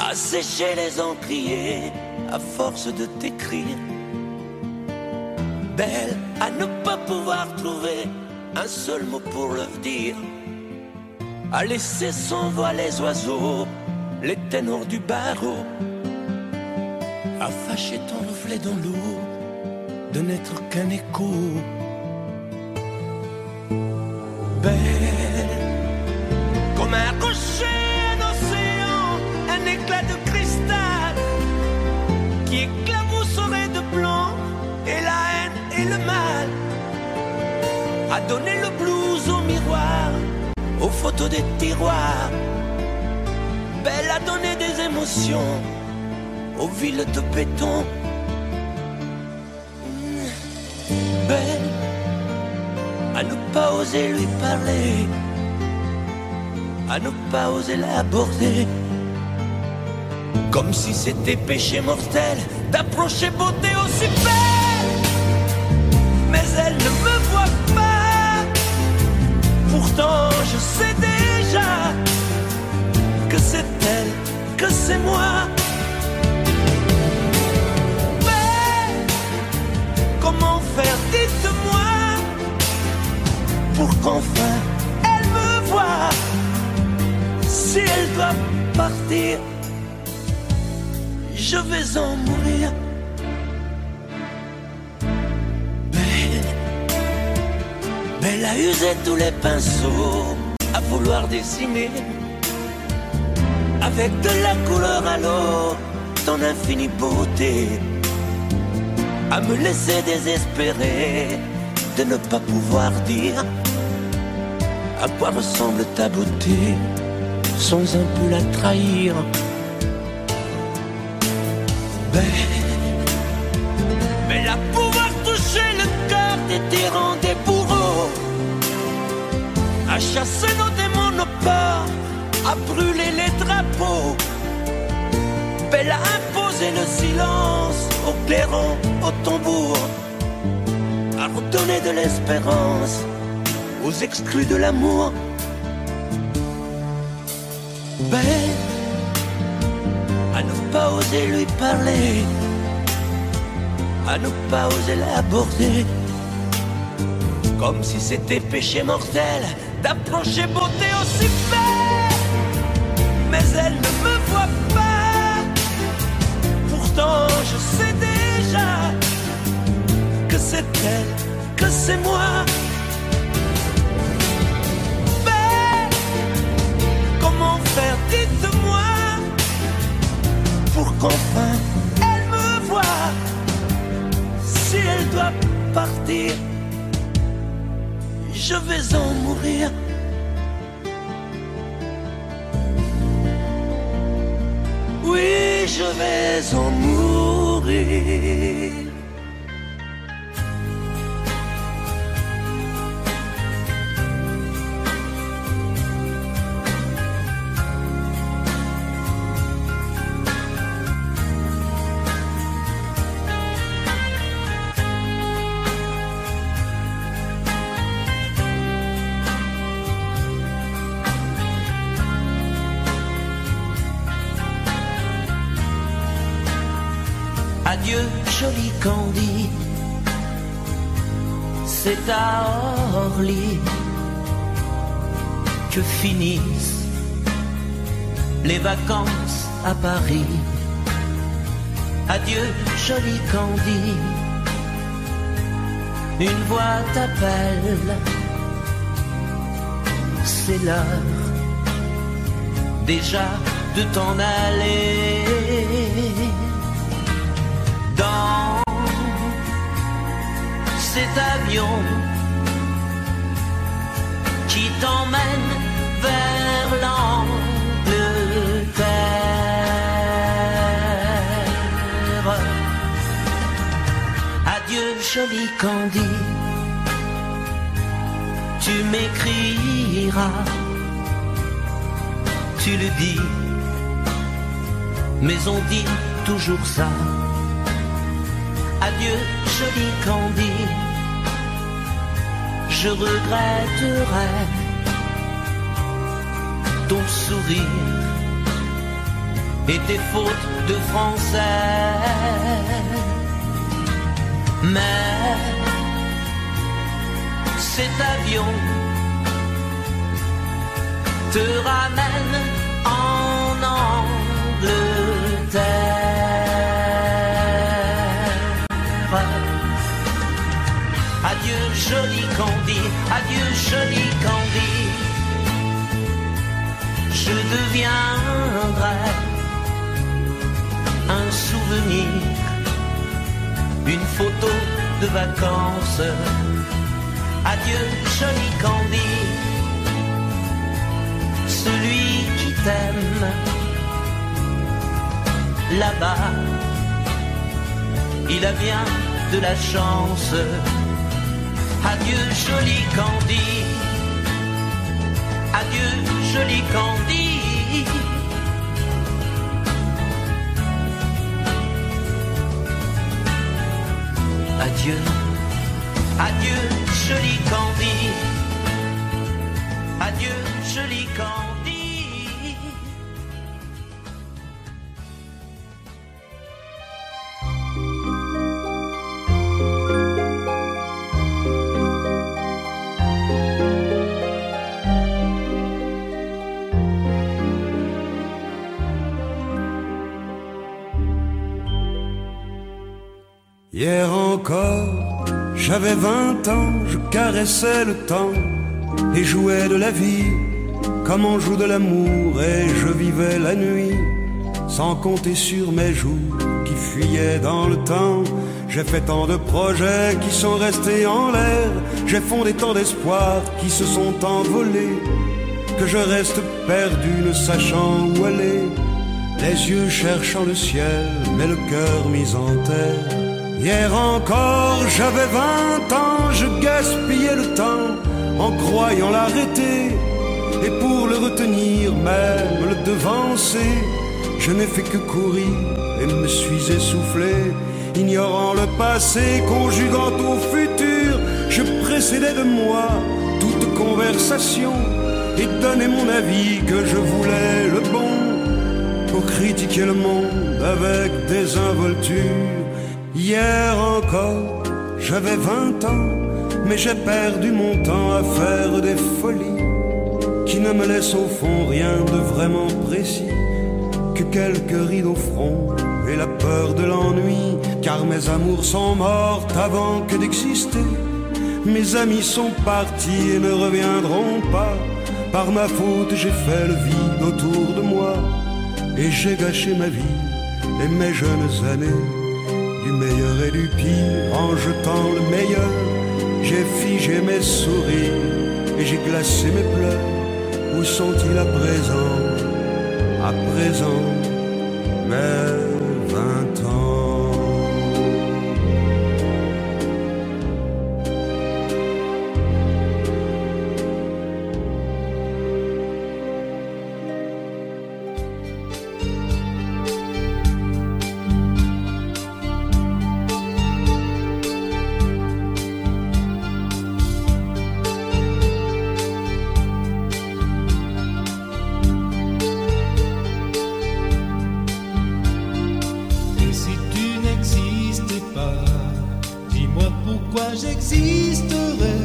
assécher les encriers à force de t'écrire. Belle à ne pas pouvoir trouver un seul mot pour le dire, à laisser sans voix les oiseaux, les ténors du barreau, à fâcher ton reflet dans l'eau, de n'être qu'un écho. Belle comme un rocher, un océan, un éclat de cristal qui éclabousserait de blanc et la haine et le mal, à donner le blues au miroir, aux photos des tiroirs. Belle à donner des émotions aux villes de béton. Belle à ne pas oser lui parler, à ne pas oser l'aborder, comme si c'était péché mortel d'approcher beauté aussi belle. Mais elle ne me voit pas, pourtant je sais déjà que c'est elle, que c'est moi. Mais comment faire, dites-moi, pour qu'enfin elle me voie. Si elle doit partir, je vais en mourir. Belle a usé tous les pinceaux à vouloir dessiner avec de la couleur à l'eau ton infinie beauté, à me laisser désespérer de ne pas pouvoir dire à quoi ressemble ta beauté sans un peu la trahir. Belle à pouvoir toucher le cœur des tyrans, des bourreaux, à chasser nos démons, nos peurs, à brûler les drapeaux. Belle à imposer le silence aux clairons, aux tambours, à redonner de l'espérance aux exclus de l'amour. Belle à ne pas oser lui parler, à ne pas oser l'aborder, comme si c'était péché mortel d'approcher beauté aussi belle. Mais elle ne me voit pas, pourtant je sais déjà que c'est elle, que c'est moi. Belle, comment faire, dites-moi, pour qu'enfin elle me voie. Si elle doit partir, je vais en mourir. Oui, je vais en mourir. Adieu, joli Candy, c'est à Orly que finissent les vacances à Paris. Adieu, joli Candy, une voix t'appelle, c'est l'heure déjà de t'en aller. Dans cet avion qui t'emmène vers l'Angleterre. Adieu, joli Candy, tu m'écriras, tu le dis, mais on dit toujours ça. Adieu, joli Candy, je regretterai ton sourire et tes fautes de français. Mais cet avion te ramène en Angleterre. Adieu joli Candy, adieu joli Candy. Je deviendrai un souvenir, une photo de vacances. Adieu joli Candy, celui qui t'aime là-bas, il a bien de la chance. Adieu joli Candy, adieu joli Candy. Adieu, adieu joli Candy, adieu joli Candy. Hier encore, j'avais 20 ans, je caressais le temps et jouais de la vie comme on joue de l'amour, et je vivais la nuit sans compter sur mes jours qui fuyaient dans le temps. J'ai fait tant de projets qui sont restés en l'air, j'ai fondé tant d'espoirs qui se sont envolés, que je reste perdu ne sachant où aller, les yeux cherchant le ciel mais le cœur mis en terre. Hier encore, j'avais 20 ans, je gaspillais le temps en croyant l'arrêter, et pour le retenir, même le devancer, je n'ai fait que courir et me suis essoufflé. Ignorant le passé, conjuguant au futur, je précédais de moi toute conversation et donnais mon avis que je voulais le bon, pour critiquer le monde avec désinvolture. Hier encore, j'avais 20 ans, mais j'ai perdu mon temps à faire des folies qui ne me laissent au fond rien de vraiment précis, que quelques rides au front et la peur de l'ennui, car mes amours sont mortes avant que d'exister. Mes amis sont partis et ne reviendront pas. Par ma faute, j'ai fait le vide autour de moi, et j'ai gâché ma vie et mes jeunes années. Du meilleur et du pire, en jetant le meilleur, j'ai figé mes sourires et j'ai glacé mes pleurs. Où sont-ils à présent, mes 20 ans? J'existerais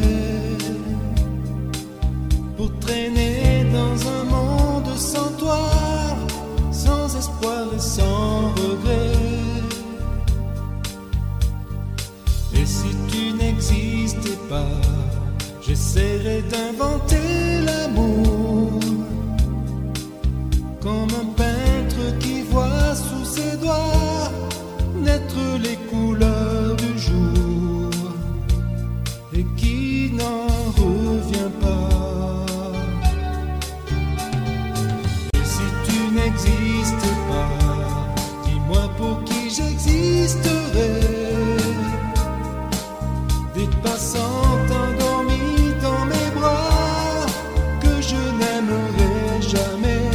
pour traîner dans un monde sans toi, sans espoir et sans regret. Et si tu n'existais pas, j'essaierais d'inventer l'amour comme un peintre qui voit sous ses doigts naître les couleurs du jour et qui n'en revient pas. Et si tu n'existes pas, dis-moi pour qui j'existerais. Des passantes endormies dans mes bras que je n'aimerais jamais.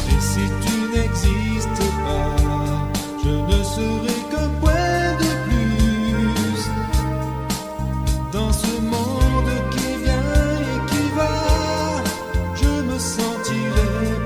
Et si tu n'existes pas, je ne serai qu'un point de plus dans ce monde qui vient et qui va. Je me sentirai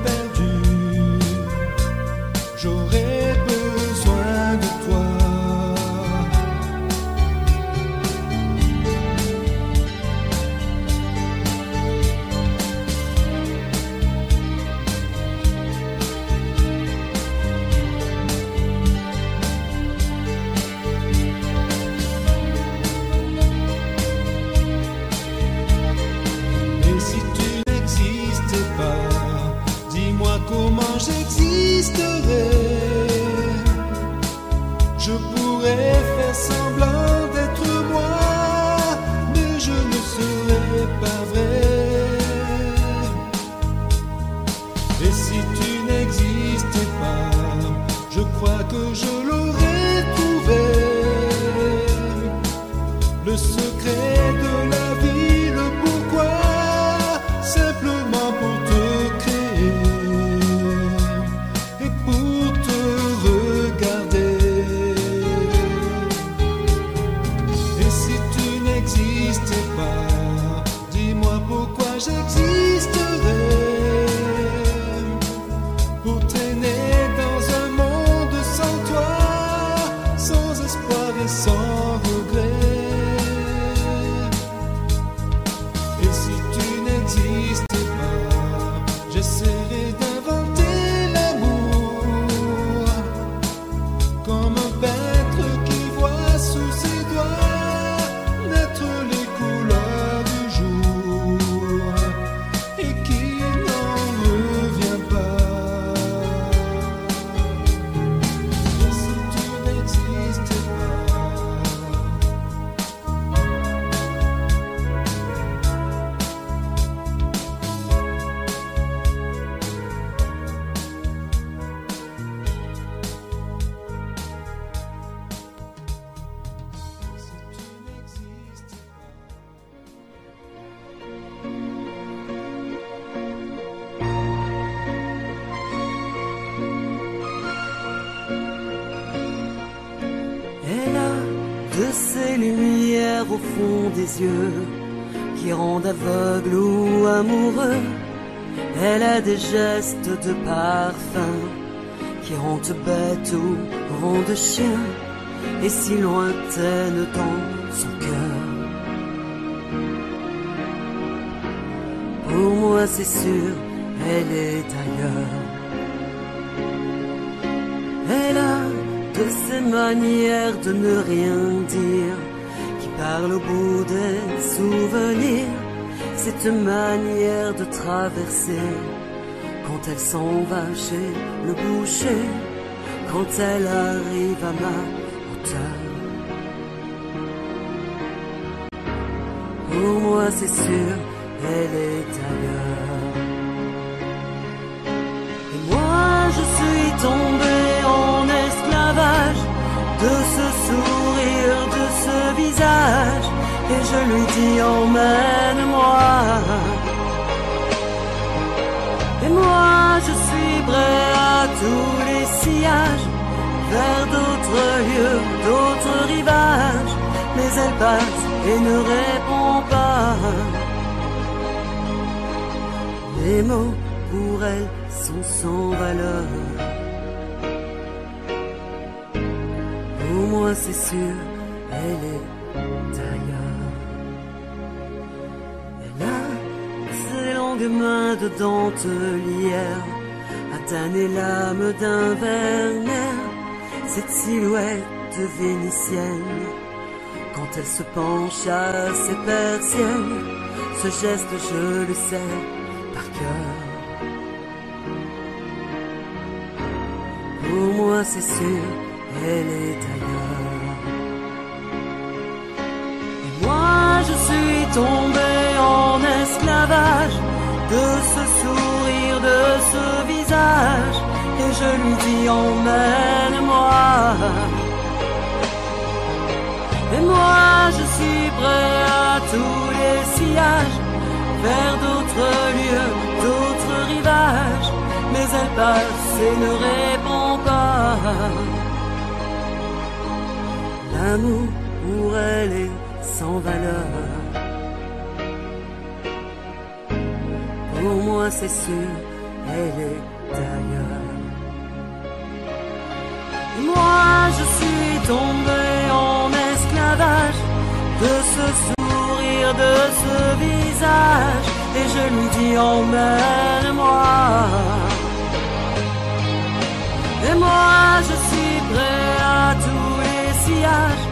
lumière au fond des yeux qui rendent aveugle ou amoureux. Elle a des gestes de parfum qui rendent bête ou rendent chien, et si lointaine dans son cœur. Pour moi c'est sûr, elle est ailleurs. Elle a de ces manières de ne rien dire, qui parle au bout des souvenirs. Cette manière de traverser quand elle s'en va chez le boucher, quand elle arrive à ma hauteur. Pour moi c'est sûr, elle est ailleurs. Et moi je suis tombé en esclavage de ce sourire, de ce visage, et je lui dis emmène-moi. Et moi je suis prêt à tous les sillages, vers d'autres lieux, d'autres rivages, mais elle passe et ne répond pas. Les mots pour elle sont sans valeur. Pour moi c'est sûr, elle est ailleurs. Elle a ses longues mains de dentelière à tanner l'âme d'un Werner. Cette silhouette vénitienne, quand elle se penche à ses persiennes, ce geste je le sais par cœur. Pour moi c'est sûr, elle est ailleurs. Et moi je suis tombé en esclavage de ce sourire, de ce visage, et je lui dis emmène-moi. Et moi je suis prêt à tous les sillages, vers d'autres lieux, d'autres rivages, mais elle passe et ne répond pas. L'amour pour elle est sans valeur. Pour moi c'est sûr, elle est ailleurs. Et moi je suis tombé en esclavage de ce sourire, de ce visage, et je lui dis emmène-moi. Et moi je suis prêt à tous les sillages,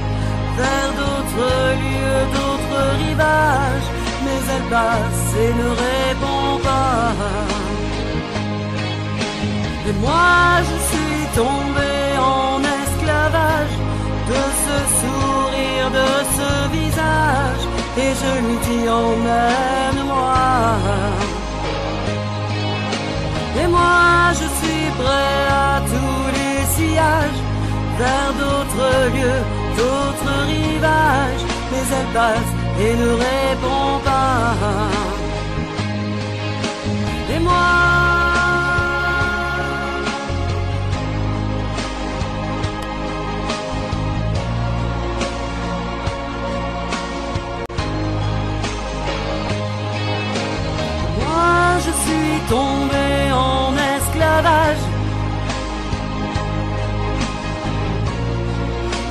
vers d'autres lieux, d'autres rivages, mais elle passe et ne répond pas. Et moi je suis tombé en esclavage de ce sourire, de ce visage, et je lui dis emmène-moi. Et moi je suis prêt à tous les sillages, vers d'autres lieux, d'autres rivages, mais elle passe et ne répond pas. Et moi je suis tombé en esclavage,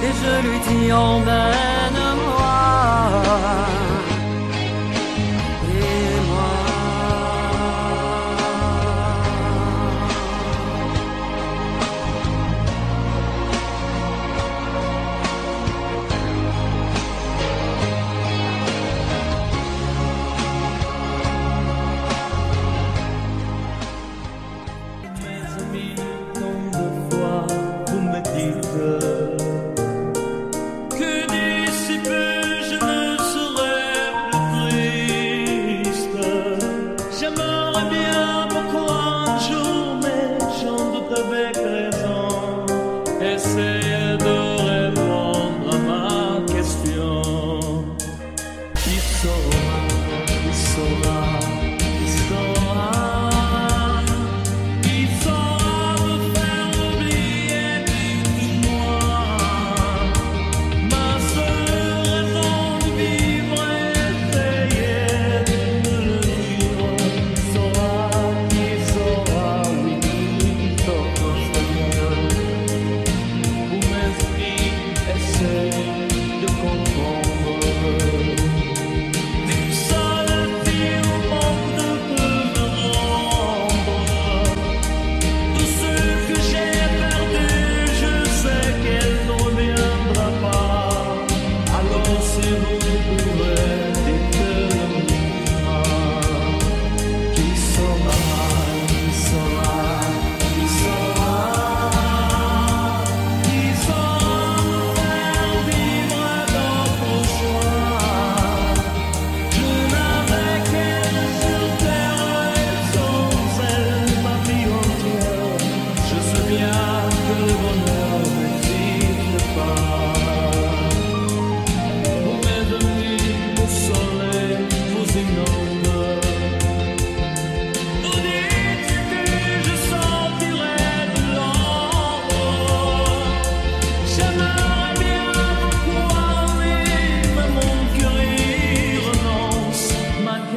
et je lui dis emmène-moi. Et moi que d'ici peu je ne serai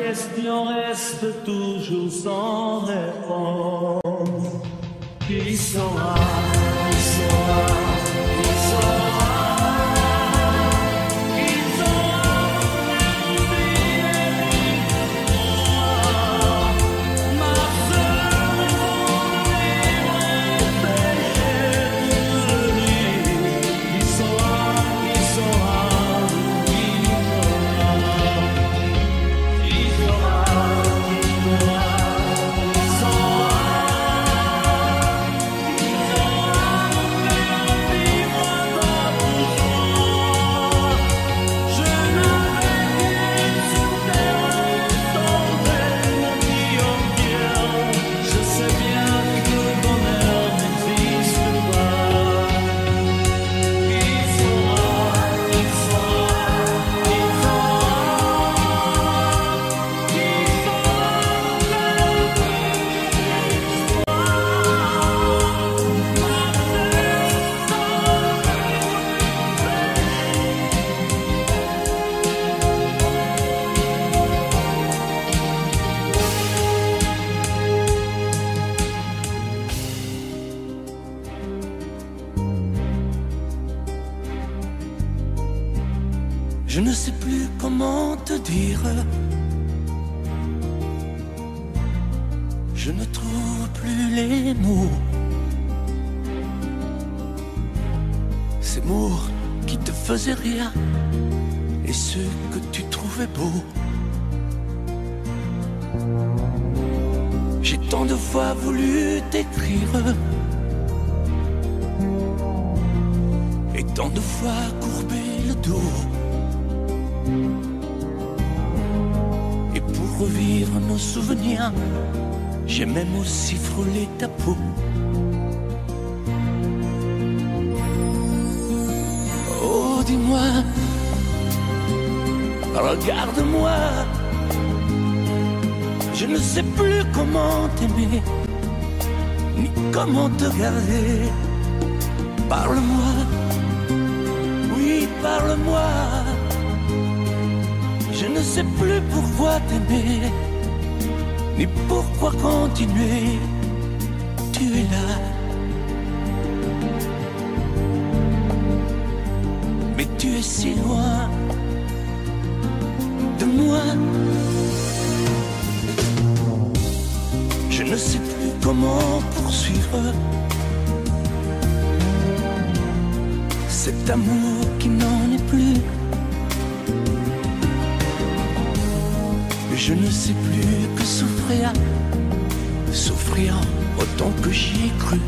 question reste toujours sans réponse. Qui saura, qui saura, qui saura, qui saura ma seule raison de vivre est péché. Qui saura, qui saura, qui saura, qui saura, qui saura. Je ne sais plus comment te dire. Je ne trouve plus les mots. Ces mots qui te faisaient rire et ceux que tu trouvais beaux. J'ai tant de fois voulu t'écrire et tant de fois courbé le dos. Et pour revivre nos souvenirs, j'ai même aussi frôlé ta peau. Oh, dis-moi, regarde-moi. Je ne sais plus comment t'aimer, ni comment te garder. Parle-moi, oui, parle-moi. Je ne sais plus pourquoi t'aimer, ni pourquoi continuer. Tu es là, mais tu es si loin de moi. Je ne sais plus comment poursuivre cet amour qui n'en est plus. Je ne sais plus que souffrir, souffrir autant que j'y ai cru.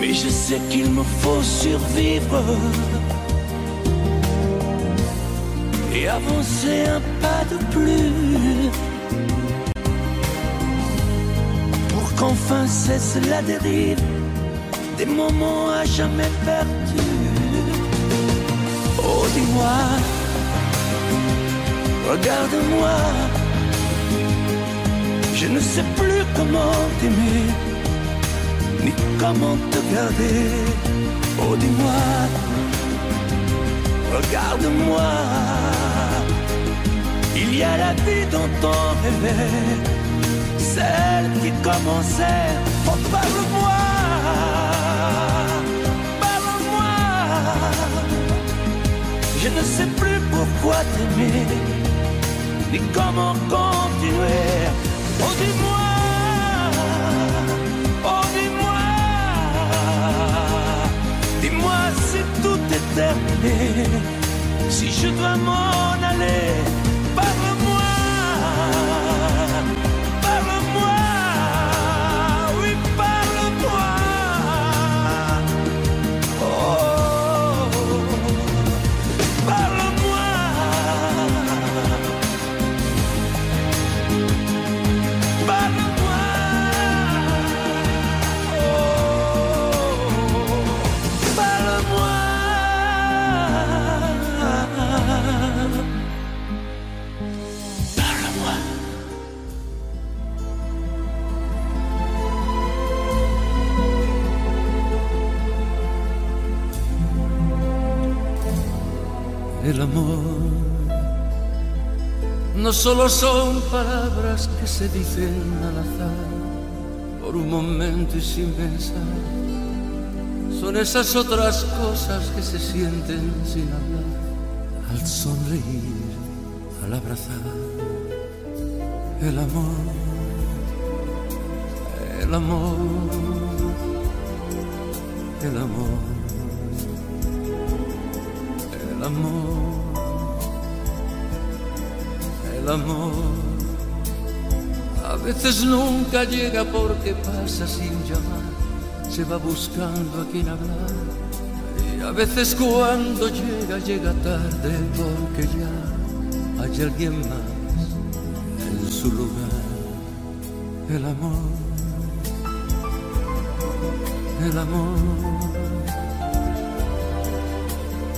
Mais je sais qu'il me faut survivre et avancer un pas de plus pour qu'enfin cesse la dérive des moments à jamais perdus. Oh, dis-moi, regarde-moi, je ne sais plus comment t'aimer, ni comment te garder. Oh, dis-moi, regarde-moi, il y a la vie dont on rêvait, celle qui commençait. Oh, parle-moi, parle-moi, je ne sais plus pourquoi t'aimer, ni comment continuer. Oh, dis-moi, oh, dis-moi, dis-moi si tout est terminé, si je dois m'en aller. Parle-moi, parle-moi, oui, parle-moi. Oh, parle-moi. Et l'amour no solo son palabras que se dicen al azar, por un momento y sin pensar. Son esas otras cosas que se sienten sin hablar, al sonreír, al abrazar. El amor, el amor, el amor, el amor, el amor. A veces nunca llega porque pasa sin llamar, se va buscando a quien hablar. Y a veces cuando llega, llega tarde porque ya hay alguien más en su lugar. El amor, el amor,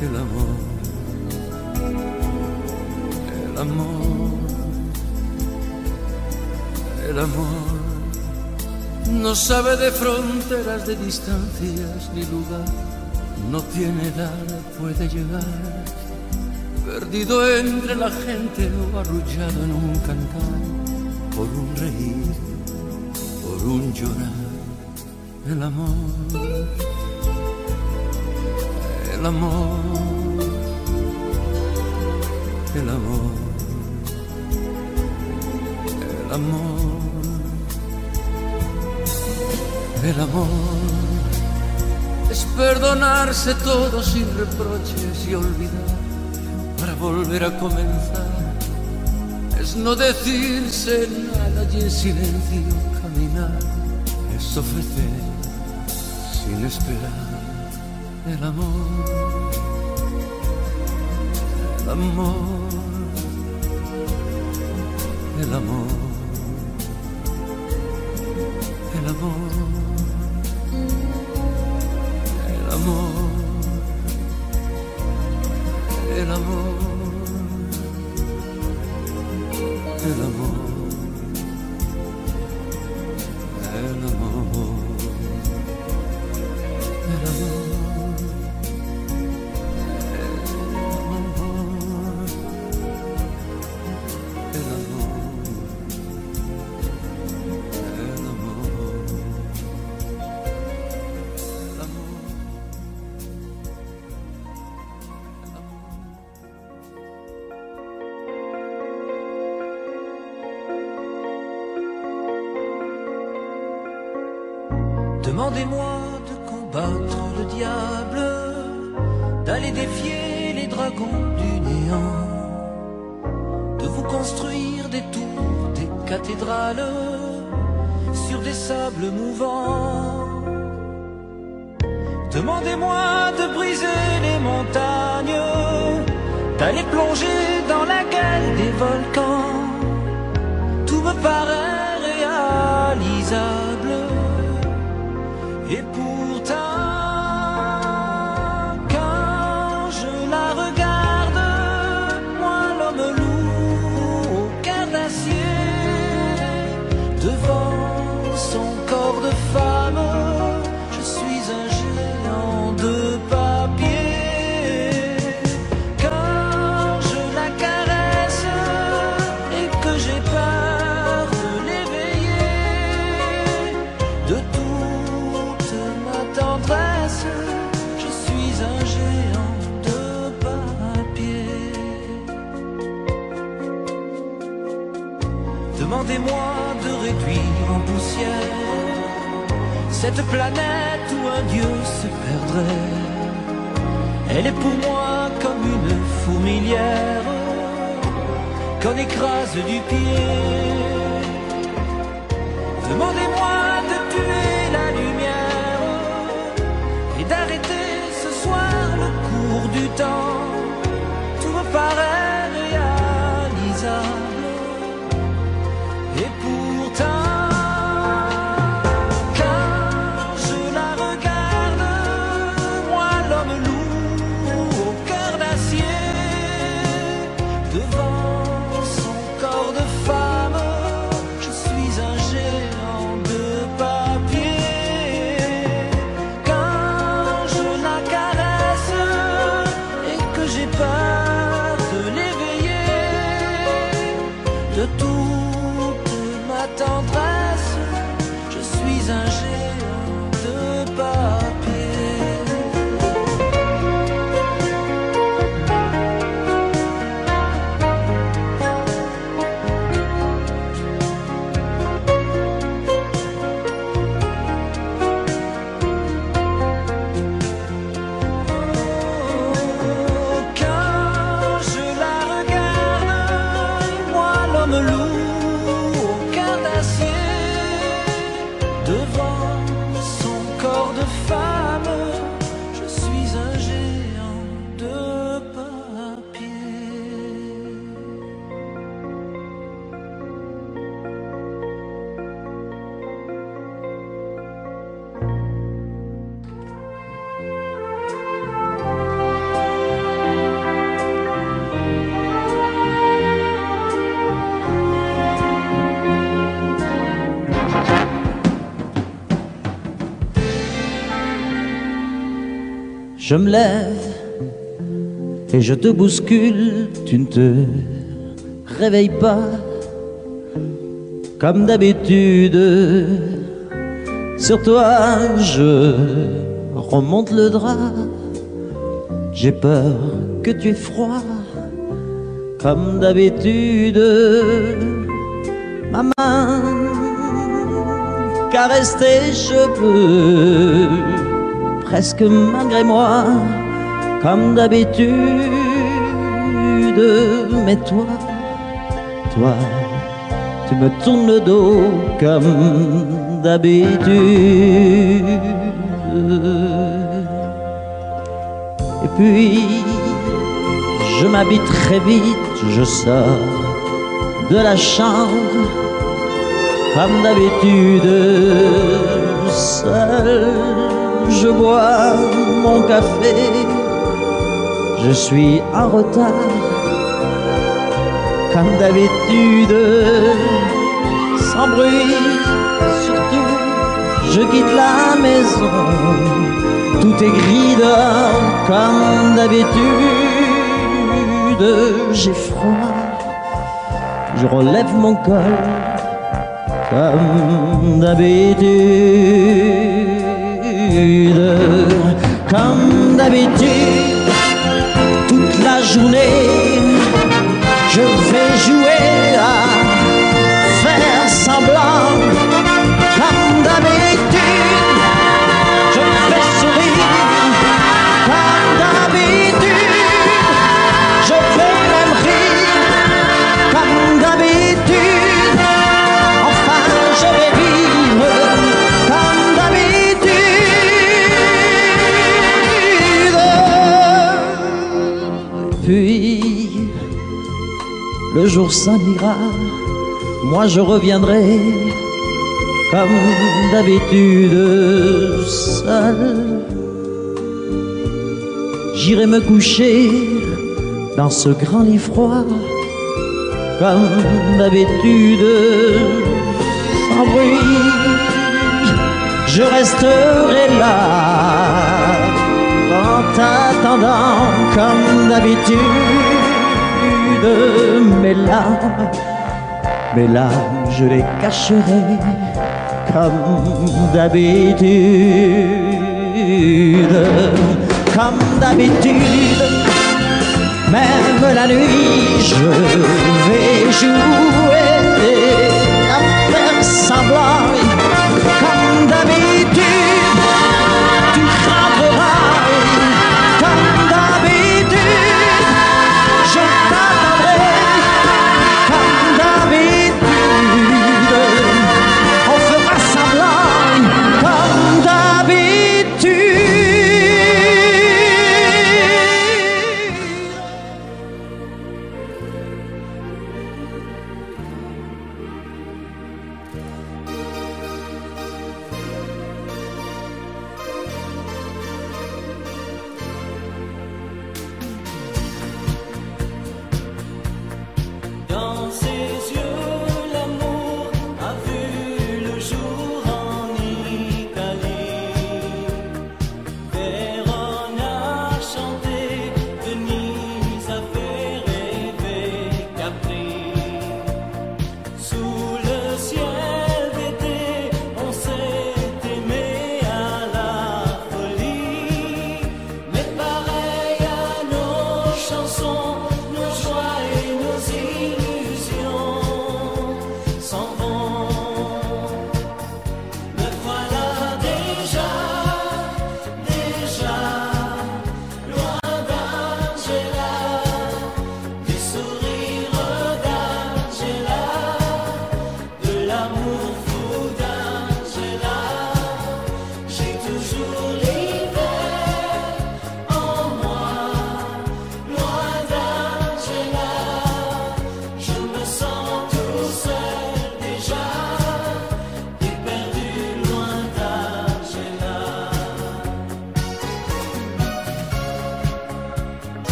el amor, el amor, el amor. No sabe de fronteras, de distancias ni lugar, no tiene edad, puede llegar, perdido entre la gente o arrullado en un cantar, por un reír, por un llorar. El amor, el amor, el amor, el amor, el amor. Es perdonarse todo sin reproches y olvidar para volver a comenzar. Es no decirse nada y en silencio caminar. Es ofrecer sin esperar. El amor, el amor, el amor, el amor, el amor, el amor, el amor, el amor, el amor. Demandez-moi de combattre le diable, d'aller défier les dragons du néant, de vous construire des tours, des cathédrales sur des sables mouvants. Demandez-moi de briser les montagnes, d'aller plonger dans la gueule des volcans. Tout me paraît réalisable. Et pourtant, quand je la regarde, moi l'homme loup au cœur d'acier, devant son corps de femme, je suis un géant de papier. Quand je la caresse et que j'ai peur de l'éveiller, de tout tendresse, je suis un géant de papier. Demandez-moi de réduire en poussière cette planète où un dieu se perdrait. Elle est pour moi comme une fourmilière qu'on écrase du pied. Demandez-moi de tuer la lumière, d'arrêter ce soir le cours du temps. Tout me paraît réalisable. Et pourtant, quand je la regarde, moi l'homme loup au cœur d'acier, devant son corps de femme, je suis un géant de papier. J'ai peur de l'éveiller, de toute ma tendresse. Je suis un géant de papier. Je me lève et je te bouscule, tu ne te réveilles pas comme d'habitude. Sur toi je remonte le drap, j'ai peur que tu aies froid comme d'habitude. Ma main caresse tes cheveux, presque malgré moi, comme d'habitude. Mais toi, tu me tournes le dos comme d'habitude. Et puis, je m'habille très vite, je sors de la chambre, comme d'habitude, seul. Je bois mon café, je suis en retard, comme d'habitude, sans bruit, surtout, je quitte la maison, tout est gris dehors, comme d'habitude, j'ai froid, je relève mon col, comme d'habitude. Comme d'habitude, toute la journée, je vais jouer à faire semblant. Comme d'habitude, je fais sourire. Comme d'habitude, je vais même rire. Comme d'habitude, enfin je vais vivre. Comme d'habitude. Puis, le jour s'en ira, moi je reviendrai, comme d'habitude, seul. J'irai me coucher dans ce grand lit froid, comme d'habitude, sans bruit. Je resterai là, en t'attendant, comme d'habitude. Mes larmes, je les cacherai, comme d'habitude. Comme d'habitude, même la nuit, je vais jouer à faire semblant. Comme d'habitude, tu rentreras. Comme d'habitude, je t'attendrai. Comme d'habitude, on fera semblant. Comme d'habitude.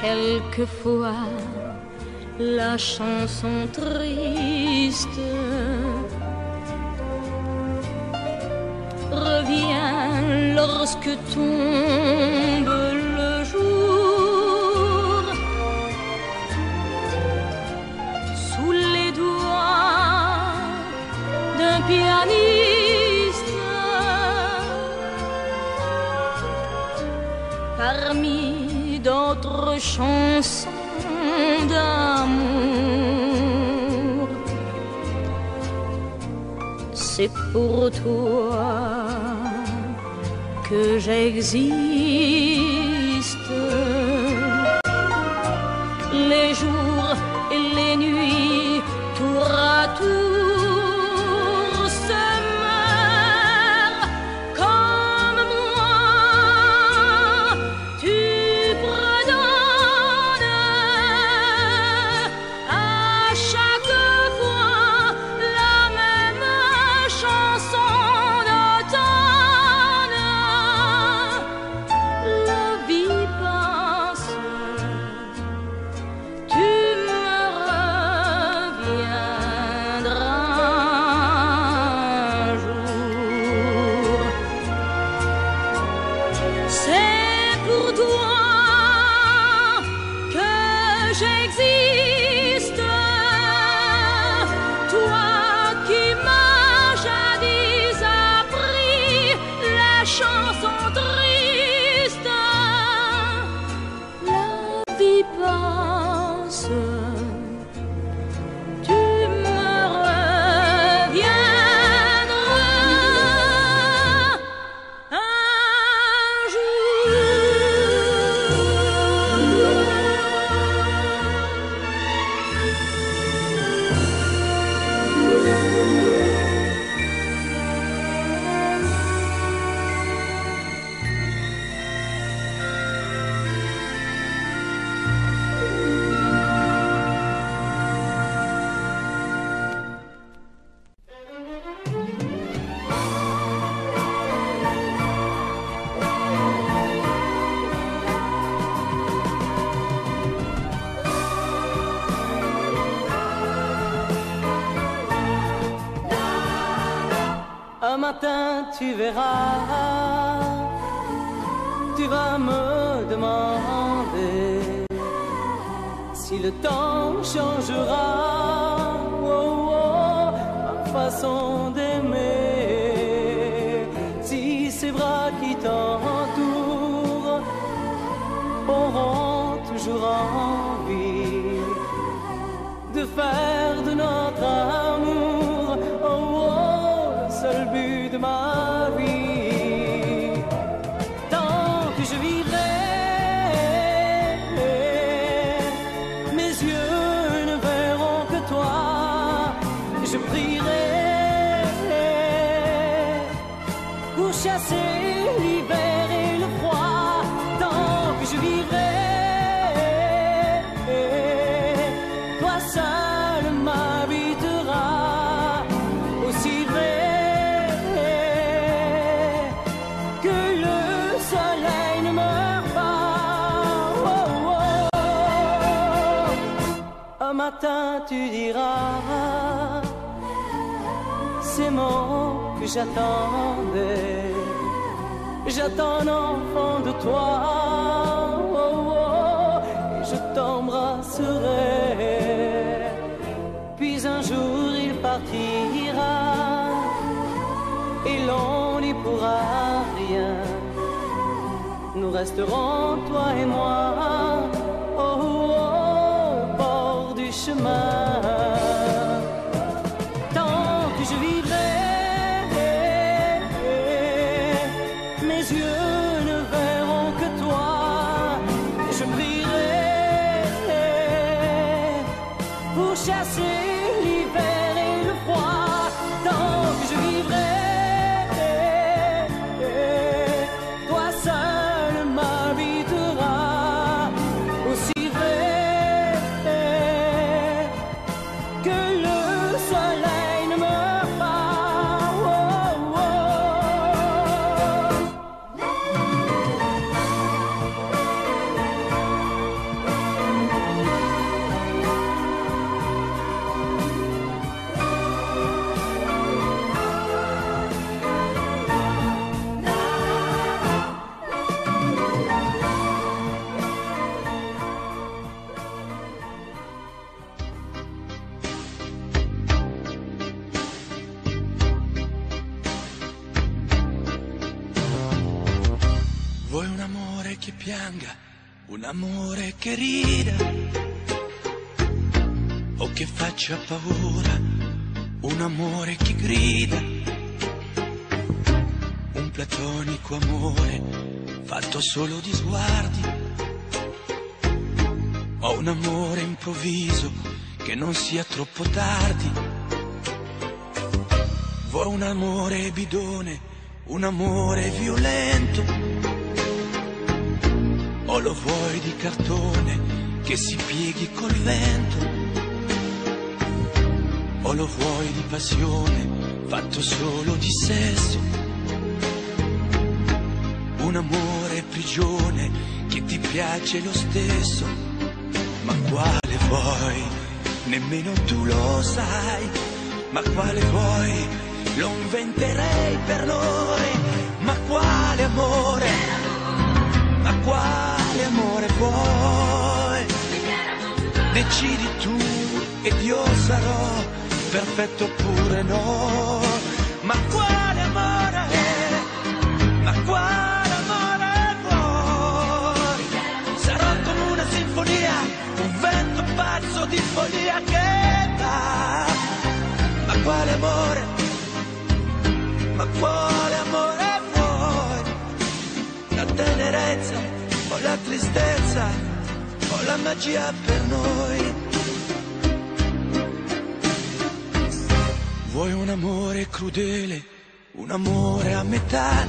Quelquefois, la chanson triste revient lorsque tombe le jour sous les doigts d'un pianiste. Parmi d'autres chansons d'amour, c'est pour toi que j'existe. Les jours et les nuits, tour à tour, se meurent comme moi. Tu redonnes à chaque fois la même chanson d'automne. La vie passe, tu me reviendras un jour. C'est pour toi que j'existe, toi qui m'as jadis appris la chanson triste. La vie passe, tu me reviendras un jour. Un matin tu verras, tu vas me demander si le temps changera ma façon d'aimer, si ces bras qui t'entourent auront toujours envie de faire de notre amour le seul but de ma vie. Tant que je vivrai, mes yeux ne verront que toi. Je prierai pour chasser l'hiver et le froid. Tant que je vivrai, toi seul m'habiteras. Aussi vrai que le soleil ne meurt pas. Un matin tu diras ces mots que j'attendais. J'attends un enfant de toi, et je t'embrasserai. Puis un jour il partira, et l'on n'y pourra rien. Nous resterons, toi et moi, au bord du chemin. Tant que je vivrai, mes yeux ne verront que toi. Je prierai pour chasser l'hiver et le froid. Tant que je vivrai, toi seul m'habiteras. Aussi vrai que le soleil ne meurt pas. pianga, un amore che rida o che faccia paura, un amore che grida, un platonico amore fatto solo di sguardi, o un amore improvviso che non sia troppo tardi. Vuoi un amore bidone, un amore violento, o lo vuoi di cartone che si pieghi col vento, o lo vuoi di passione fatto solo di sesso, un amore prigione che ti piace lo stesso. Ma quale vuoi? Nemmeno tu lo sai. Ma quale vuoi? Lo inventerei per noi. Ma quale amore? Ma quale amore vuoi? Decidi tu ed io sarò perfetto oppure no. Ma quale amore? Ma quale amore vuoi? Sarò come una sinfonia, un vento pazzo di follia che va. Ma quale amore? Ma quale amore vuoi? La tenerezza o la tristezza o la magia per noi? Vuoi un amore crudele, un amore a metà,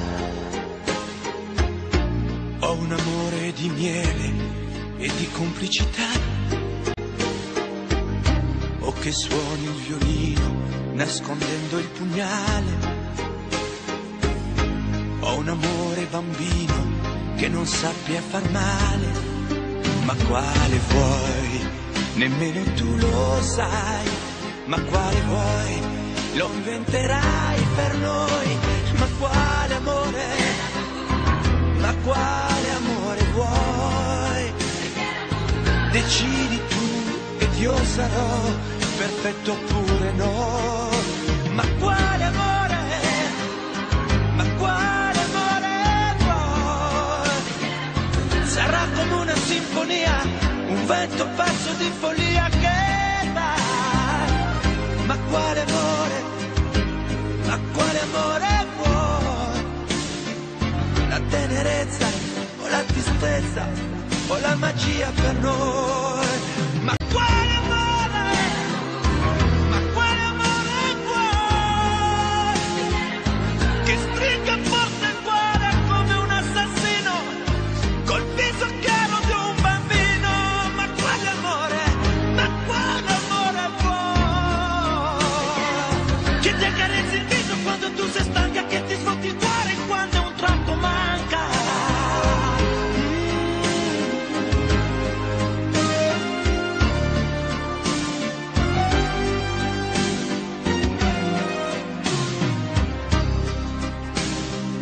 o un amore di miele e di complicità, o che suoni il violino nascondendo il pugnale, o un amore bambino che non sappia far male. Ma quale vuoi? Nemmeno tu lo sai. Ma quale vuoi? Lo inventerai per noi. Ma quale amore? Ma quale amore vuoi? Decidi tu ed io sarò perfetto oppure no. Ma quale amore? Ma quale amore vuoi? Sarà come una sinfonia, un vento pazzo di follia che va. Ma quale amore? Ma quale amore vuoi? La tenerezza o la tristezza o la magia per noi? Ma quale amore? Ma quale amore vuoi? Che stringa forte il cuore come un assassino col viso chiaro di un bambino. Ma quale amore? Ma quale amore vuoi? Che ti accarezzi il viso quando tu sei stanca, che ti sfotti il cuore quando un tratto manca.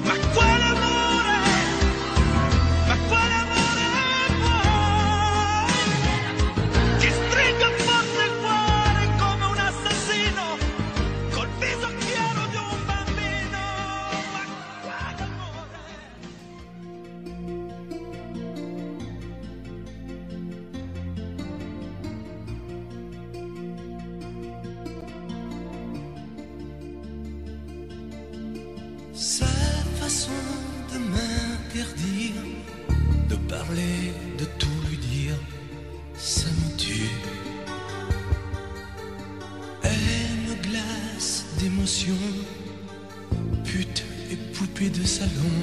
Ma quale amore? Ma quale amore vuoi? Che stringa forte il cuore come un assassino col viso chiaro di un bambino. Ma quale amore? Sa façon de m'interdire de parler, de tout lui dire, ça me tue. Elle me glace d'émotion, pute et poupée de salon,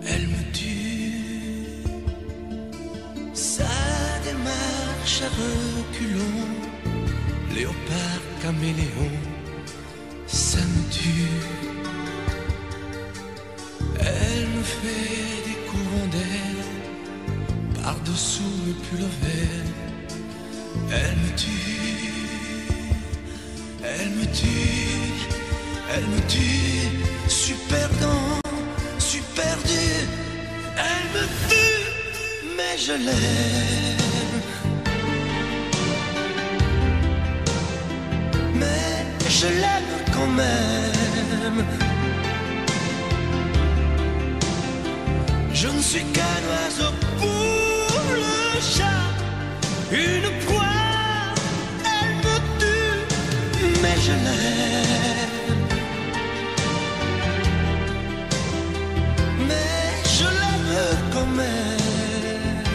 elle me tue. Sa démarche à reculons, léopard caméléon, ça me tue. Elle me fait des courants d'air par-dessous le pull vert. Elle me tue, elle me tue, elle me tue. Super dans, super dur. Elle me tue, mais je l'aime. Mais je l'aime quand même. Je ne suis qu'un oiseau pour le chat. Une proie, elle me tue, mais je l'aime. Mais je l'aime quand même.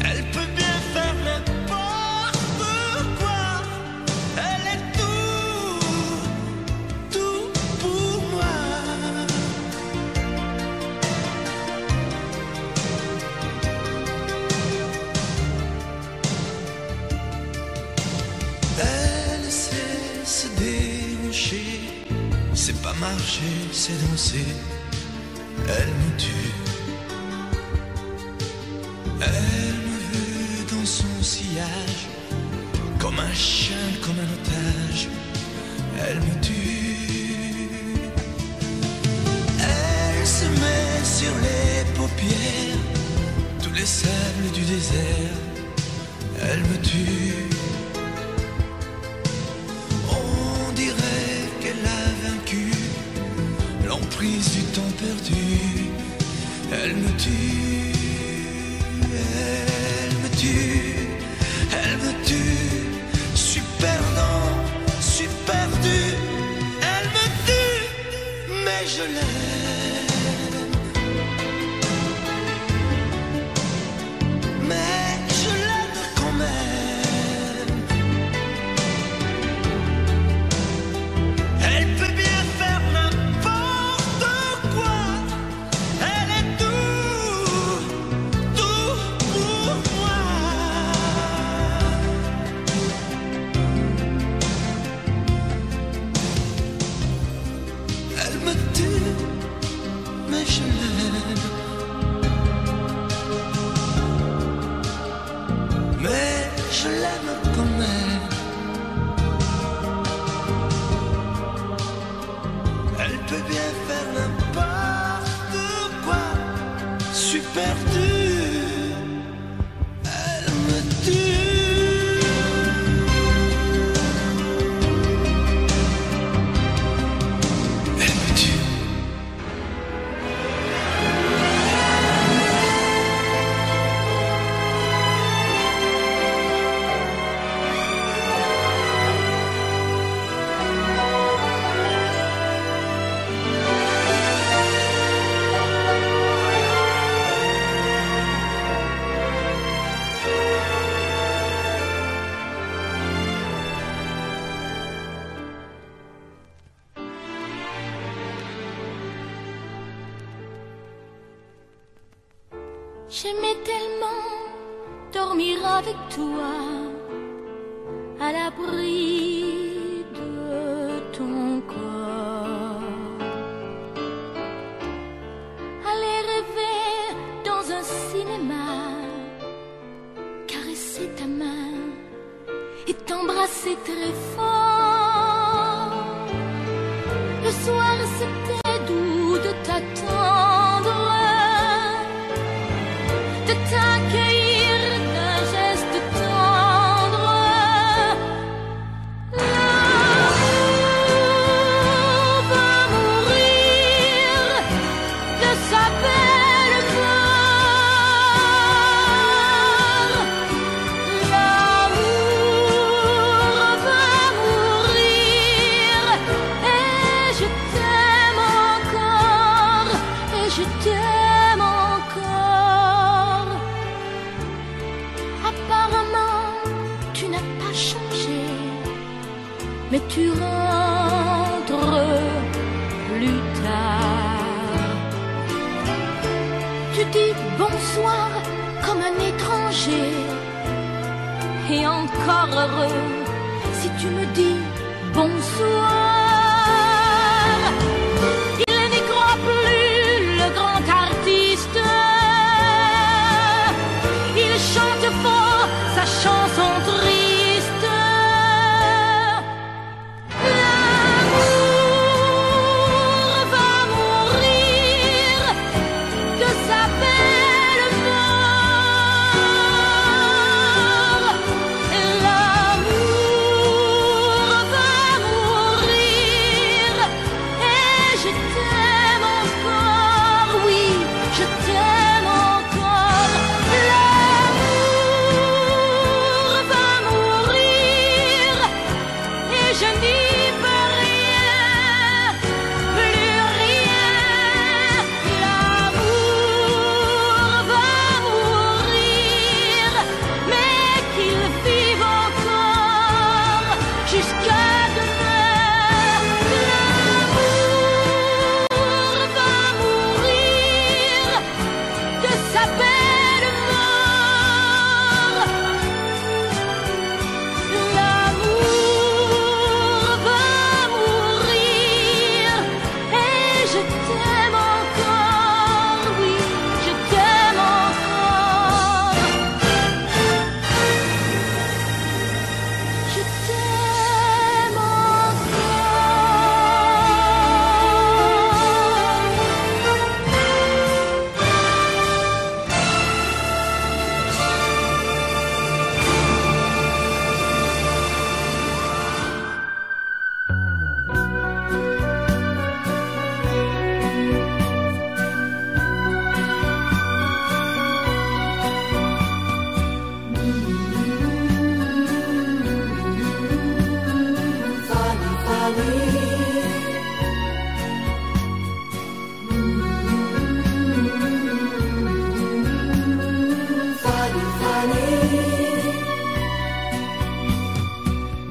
Elle peut bien faire n'importe quoi. Elle est tout pour moi. Elle sait se déhancher. C'est pas marcher, c'est danser. Elle me tue. Elle me veut dans son sillage, comme un chien, comme un otage. Elle me tue. Elle se met sur les paupières tous les sables du désert. Elle me tue. On dirait qu'elle a vaincu l'emprise du temps perdu. Elle me tue. Elle me tue. Elle me tue. Je suis perdant, je suis perdu. Elle me tue, mais je l'aime. Mais je l'aime quand même. Elle peut bien faire n'importe quoi. Elle est tout pour moi. Elle me tue, mais je l'aime. Mais je l'aime quand même. Elle peut bien faire n'importe quoi. Je suis perdu. Elle me tue. Elle me tue. J'aimais tellement dormir avec toi, à l'abri de ton corps. Aller rêver dans un cinéma, caresser ta main et t'embrasser très fort. Le soir c'était doux de t'attendre, de t'accueillir d'un geste tendre. L'amour va mourir de sa belle mort. L'amour va mourir et je t'aime encore, et je t'aime encore. Apparemment, tu n'as pas changé, mais tu rentres plus tard. Tu dis bonsoir comme un étranger, et encore heureux si tu me dis bonsoir. Il n'y croit plus, le grand artiste. Il chante fort sa chanson triste. L'amour va mourir de sa belle mort. L'amour va mourir et je t'aime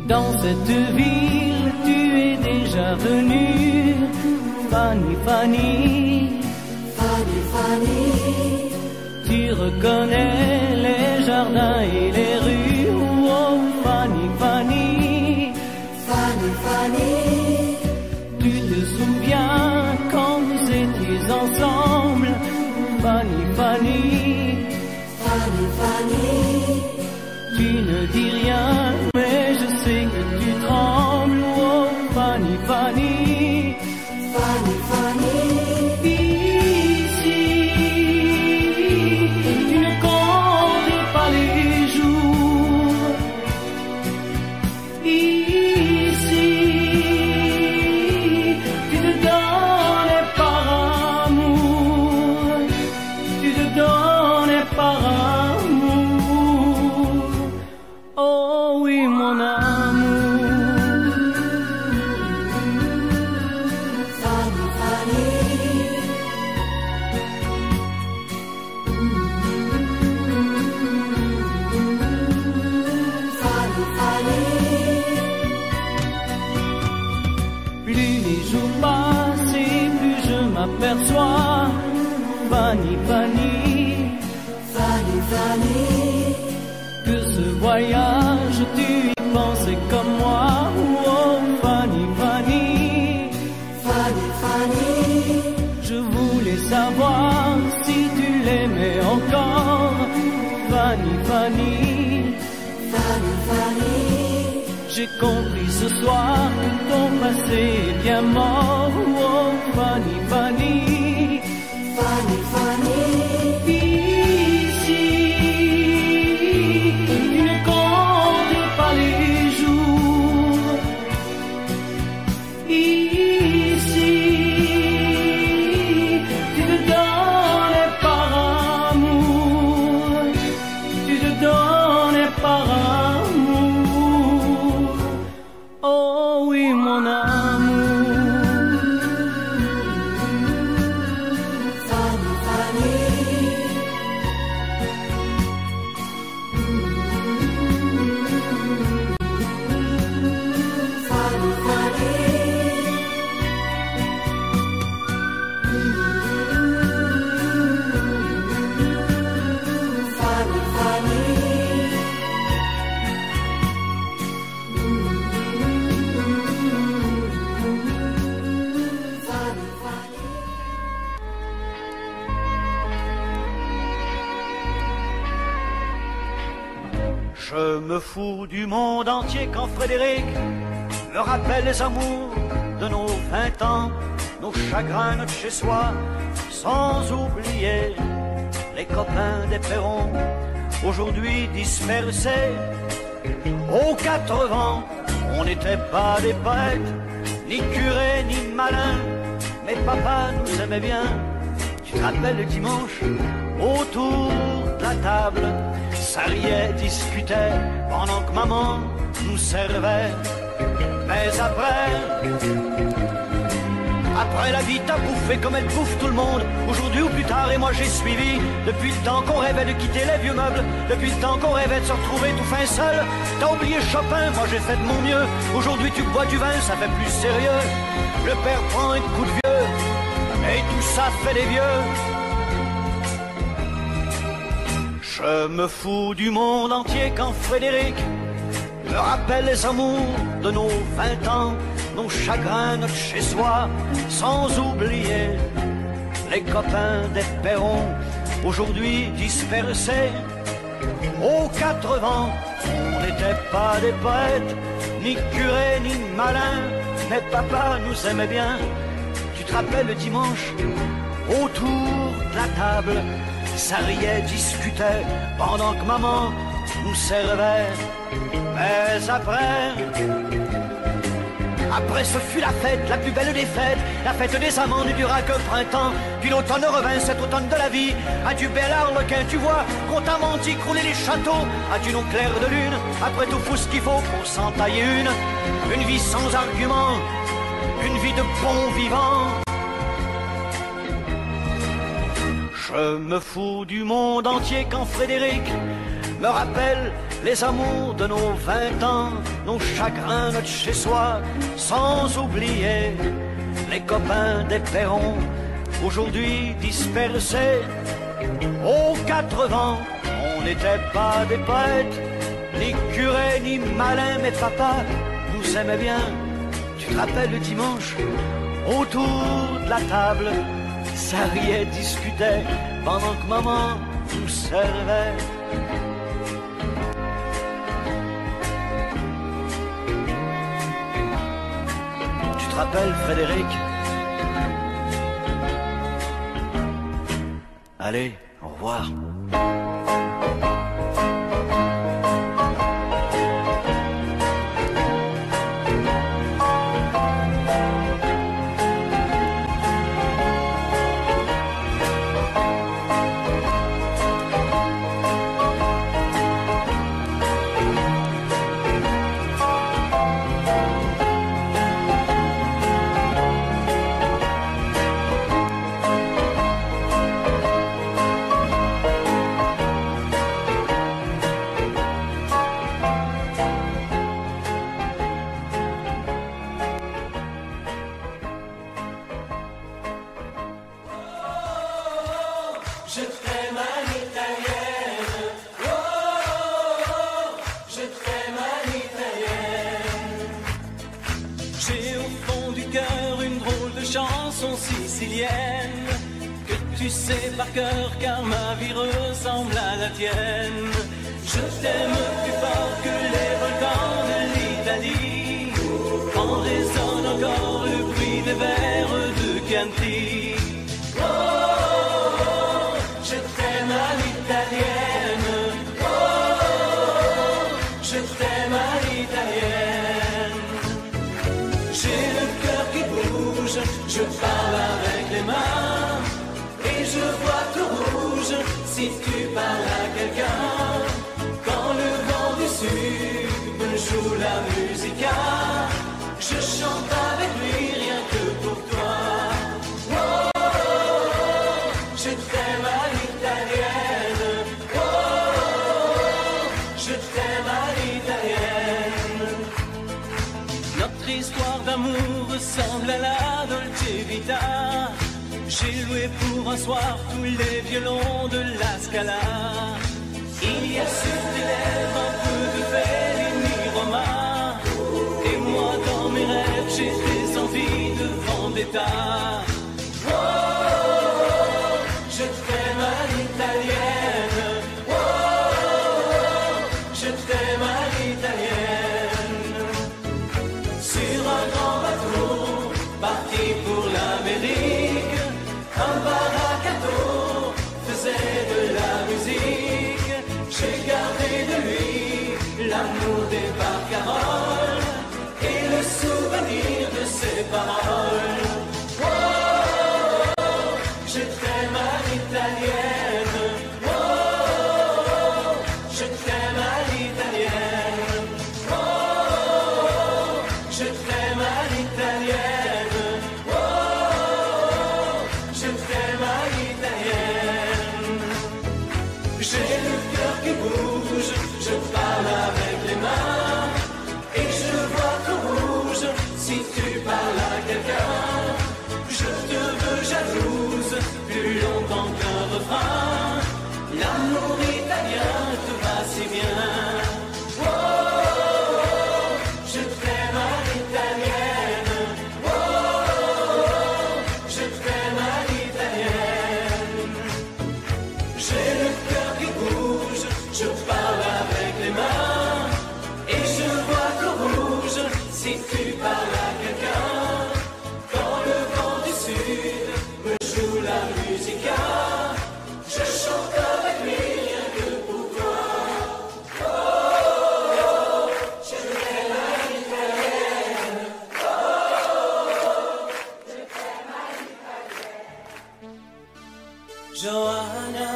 Dans cette ville, tu es déjà venue, Fanny, Fanny. Fanny, Fanny. Tu reconnais les jardins et les rues, oh Fanny, Fanny. Fanny, Fanny. Tu te souviens quand vous étiez ensemble, Fanny, Fanny. Fanny, Fanny. Tu ne dis rien, mais je sais que tu trembles, oh Fanny, Fanny. Fanny, Fanny. Ici, tu ne comptais pas les jours. Ici, tu te donnais par amour. Tu te donnais par amour. Oh oui, mon amour. Fanny, Fanny. Fanny, Fanny. Plus les jours passent et plus je m'aperçois, Fanny, Fanny, Fanny, Fanny. que ce voyage tu y pensais comme moi, oh Fanny, Fanny. Fanny, Fanny. Je voulais savoir si tu l'aimais encore, Fanny, Fanny. Fanny, Fanny. J'ai compris ce soir que ton passé est bien mort, oh Fanny, Fanny. Fanny, Fanny. Ici, tu ne comptais pas les jours. Ici, tu te donnais par amour. Tu te donnais par amour. Oh oui, mon amour. Fanny, Fanny. Fanny, Fanny. Fanny, Fanny. Fanny, Fanny. Je me fous du monde entier quand Frédéric me rappelle les amours de nos 20 ans, nos chagrins, notre chez-soi, sans oublier les copains des Perrons, aujourd'hui dispersés aux 4 vents. On n'était pas des poètes, ni curés, ni malins, mais papa nous aimait bien. Tu te rappelles le dimanche, autour de la table, ça riait, discutait, pendant que maman nous servait. Mais après la vie t'a bouffé comme elle bouffe tout le monde, aujourd'hui ou plus tard, et moi j'ai suivi. Depuis le temps qu'on rêvait de quitter les vieux meubles, depuis le temps qu'on rêvait de se retrouver tout fin seul. T'as oublié Chopin, moi j'ai fait de mon mieux. Aujourd'hui tu bois du vin, ça fait plus sérieux. Le père prend un coup de vieux, et tout ça fait des vieux. Je me fous du monde entier quand Frédéric me rappelle les amours de nos 20 ans, nos chagrins, notre chez-soi, sans oublier les copains des Perrons, aujourd'hui dispersés aux 4 vents. On n'était pas des poètes, ni curés, ni malins, mais papa nous aimait bien. Tu te rappelles le dimanche, autour de la table, ça riait, discutait, pendant que maman nous servait. Mais après ce fut la fête, la plus belle des fêtes. La fête des amants ne dura que printemps. Puis l'automne revint, cet automne de la vie. Adieu bel arlequin, tu vois, qu'on t'a menti, crouler les châteaux. Adieu nos clairs de lune, après tout faut ce qu'il faut pour s'en tailler une vie sans argument, une vie de bon vivant. Je me fous du monde entier quand Frédéric me rappelle les amours de nos 20 ans, nos chagrins, notre chez-soi, sans oublier les copains des perrons, aujourd'hui dispersés aux 80. On n'était pas des poètes, ni curés, ni malins, mais papa nous aimait bien. Tu te rappelles le dimanche, autour de la table, ça riait, discutait, pendant que maman nous servait. Tu te rappelles, Frédéric? Allez, au revoir. Je t'aime à l'italienne, oh, oh, oh, je t'aime à l'italienne. J'ai au fond du cœur une drôle de chanson sicilienne que tu sais par cœur car ma vie ressemble à la tienne. Je t'aime plus fort que les volcans de l'Italie, quand résonne encore le bruit des vers de Chianti. Oh, oh, oh, je t'aime à l'italienne, oh, oh, oh, je t'aime à l'italienne. J'ai le cœur qui bouge, je parle avec les mains, et je vois tout rouge si tu parles à quelqu'un. Quand le vent du sud me joue la musica, je chante avec lui rien que pour toi. Oh, oh, oh, je t'aime à l'italienne, oh, oh, oh, je t'aime à l'italienne. Notre histoire d'amour ressemble à la Dolce Vita. J'ai loué pour un soir tous les violons de la Scala. Il y a sur tes lèvres un peu de Fellini Roma, et moi dans mes rêves j'ai des envies de vendetta. Oh, oh, oh, je t'aime à l'italienne, oh, oh, oh, je t'aime à l'italienne. Sur un grand bateau, parti pour l'Amérique, un baracato faisait de la musique. J'ai gardé de lui l'amour des barcaroles et le souvenir de ses paroles. Oh, oh, oh, je t'aime à l'italienne, oh, oh, oh, je t'aime à l'italienne, oh, oh, oh, je t'aime à l'italienne, oh, oh, oh, je t'aime à l'italienne. J'ai le cœur qui bouge, je parle avec les mains, et je vois tout rouge si tu parles à quelqu'un. Je te veux jalouse, plus longtemps qu'un refrain. L'amour italien te va si bien. Oh, oh, oh, je t'aime à l'italienne, oh, oh, oh, je t'aime à l'italienne. J'ai le cœur qui bouge, je parle avec les mains, et je vois tout rouge si tu parles à quelqu'un. Quand le vent du sud me joue la musica, je chante avec lui rien que pour toi. Oh, oh, oh, je t'aime à l'italienne, oh, oh, oh, je t'aime à l'italienne. Johanna,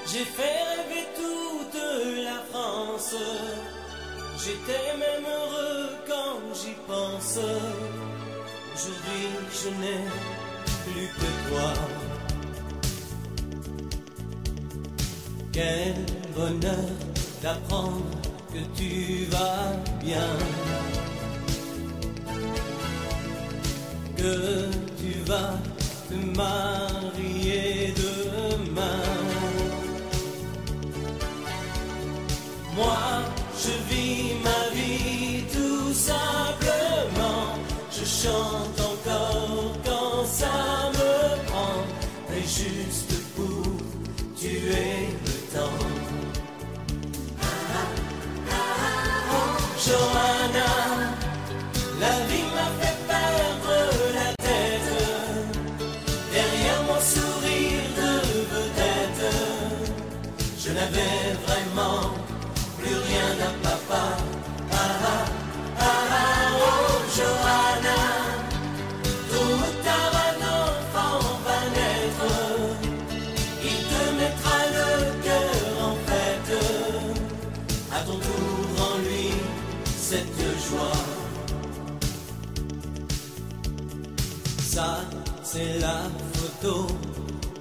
j'ai fait rêver toute la France. J'étais même heureux quand j'y pense. Aujourd'hui je n'ai plus que toi. Quel bonheur d'apprendre que tu vas bien, que tu vas te marier demain. Moi, je vis ma vie tout simplement, je chante encore quand ça me prend, mais juste pour tuer le temps. Johanna, la vie m'a fait perdre la tête, derrière mon sourire de vedette, je n'avais vraiment plus rien à papa. Oh Johanna, tôt ou tard un enfant va naître, il te mettra le cœur en fête, à ton tour en lui cette joie. Ça, c'est la photo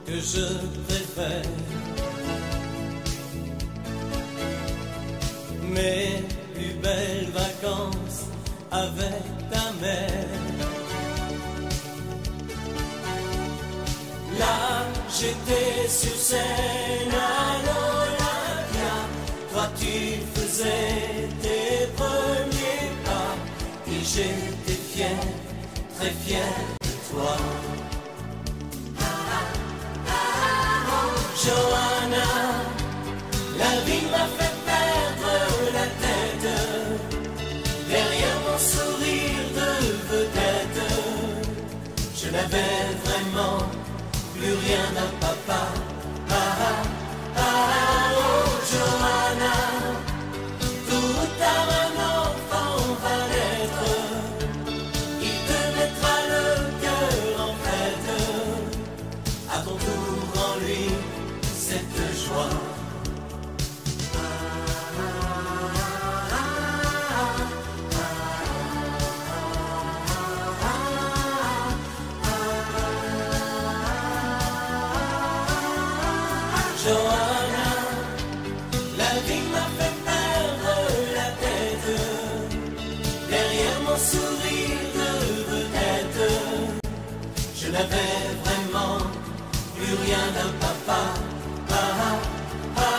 que je préfère. Mes plus belles vacances avec ta mère. Là, j'étais sur scène à l'Olympia, toi tu faisais tes premiers pas, et j'étais fier, très fier de toi. Johanna, la vie m'a fait perdre la tête, derrière mon sourire de vedette, je n'avais vraiment plus rien à papa. Oh Johanna, tôt ou tard un enfant va naître, il te mettra le cœur en fête, à ton tour en lui cette joie. Johanna, la vie m'a fait perdre la tête, derrière mon sourire de vedette, je n'avais vraiment plus rien à papa. Oh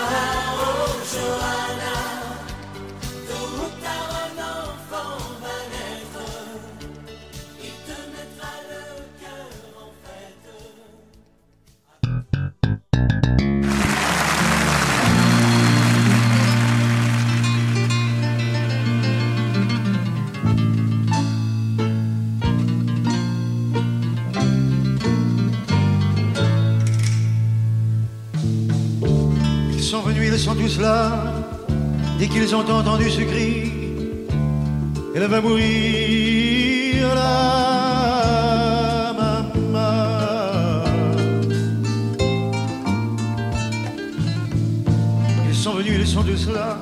Johanna, tôt ou tard un enfant va naître, il te mettra le cœur en fête. Ils sont venus, ils sont tous là, dès qu'ils ont entendu ce cri, elle va mourir, la maman. Ils sont venus, ils sont tous là,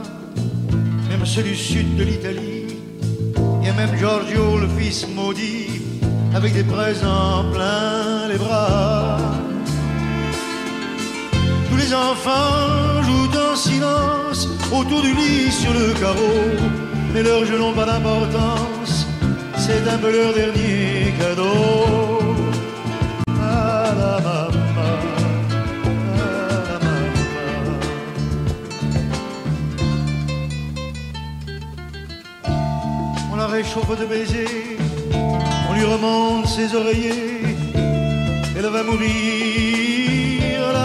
même ceux du sud de l'Italie, il y a même Giorgio, le fils maudit, avec des présents plein les bras. Tous les enfants jouent en silence autour du lit sur le carreau, mais leurs jeux n'ont pas d'importance, c'est un peu leur dernier cadeau. À la maman, à la maman. On la réchauffe de baisers, on lui remonte ses oreillers, elle va mourir là.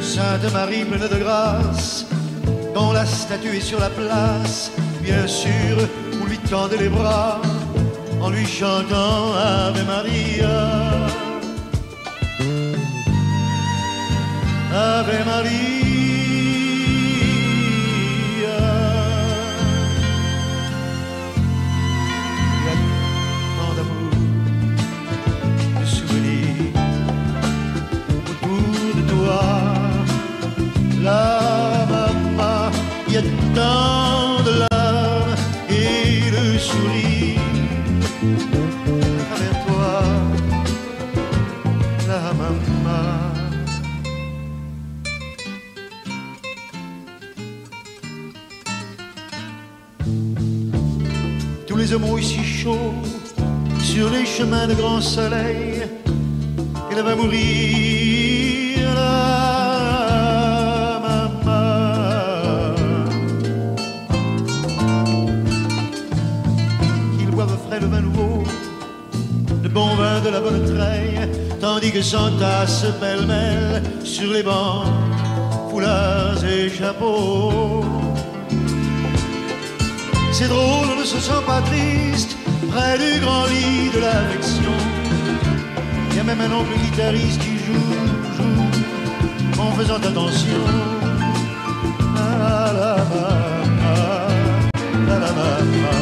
Sainte Marie pleine de grâce, dont la statue est sur la place, bien sûr, vous lui tendez les bras en lui chantant Ave Maria. Ave Maria. Il y a tant d'amour, de souvenirs autour de toi. La maman, il y a tant de larmes et de sourires à travers aimons ici chaud, sur les chemins de grand soleil, elle va mourir là, maman. Qu'ils boivent frais le vin nouveau, le bon vin de la bonne treille, tandis que s'entassent pêle-mêle sur les bancs, foulards et chapeaux. C'est drôle, on ne se sent pas triste près du grand lit de l'affection. Il y a même un oncle guitariste qui joue en faisant attention. Ah la maman, ah la maman.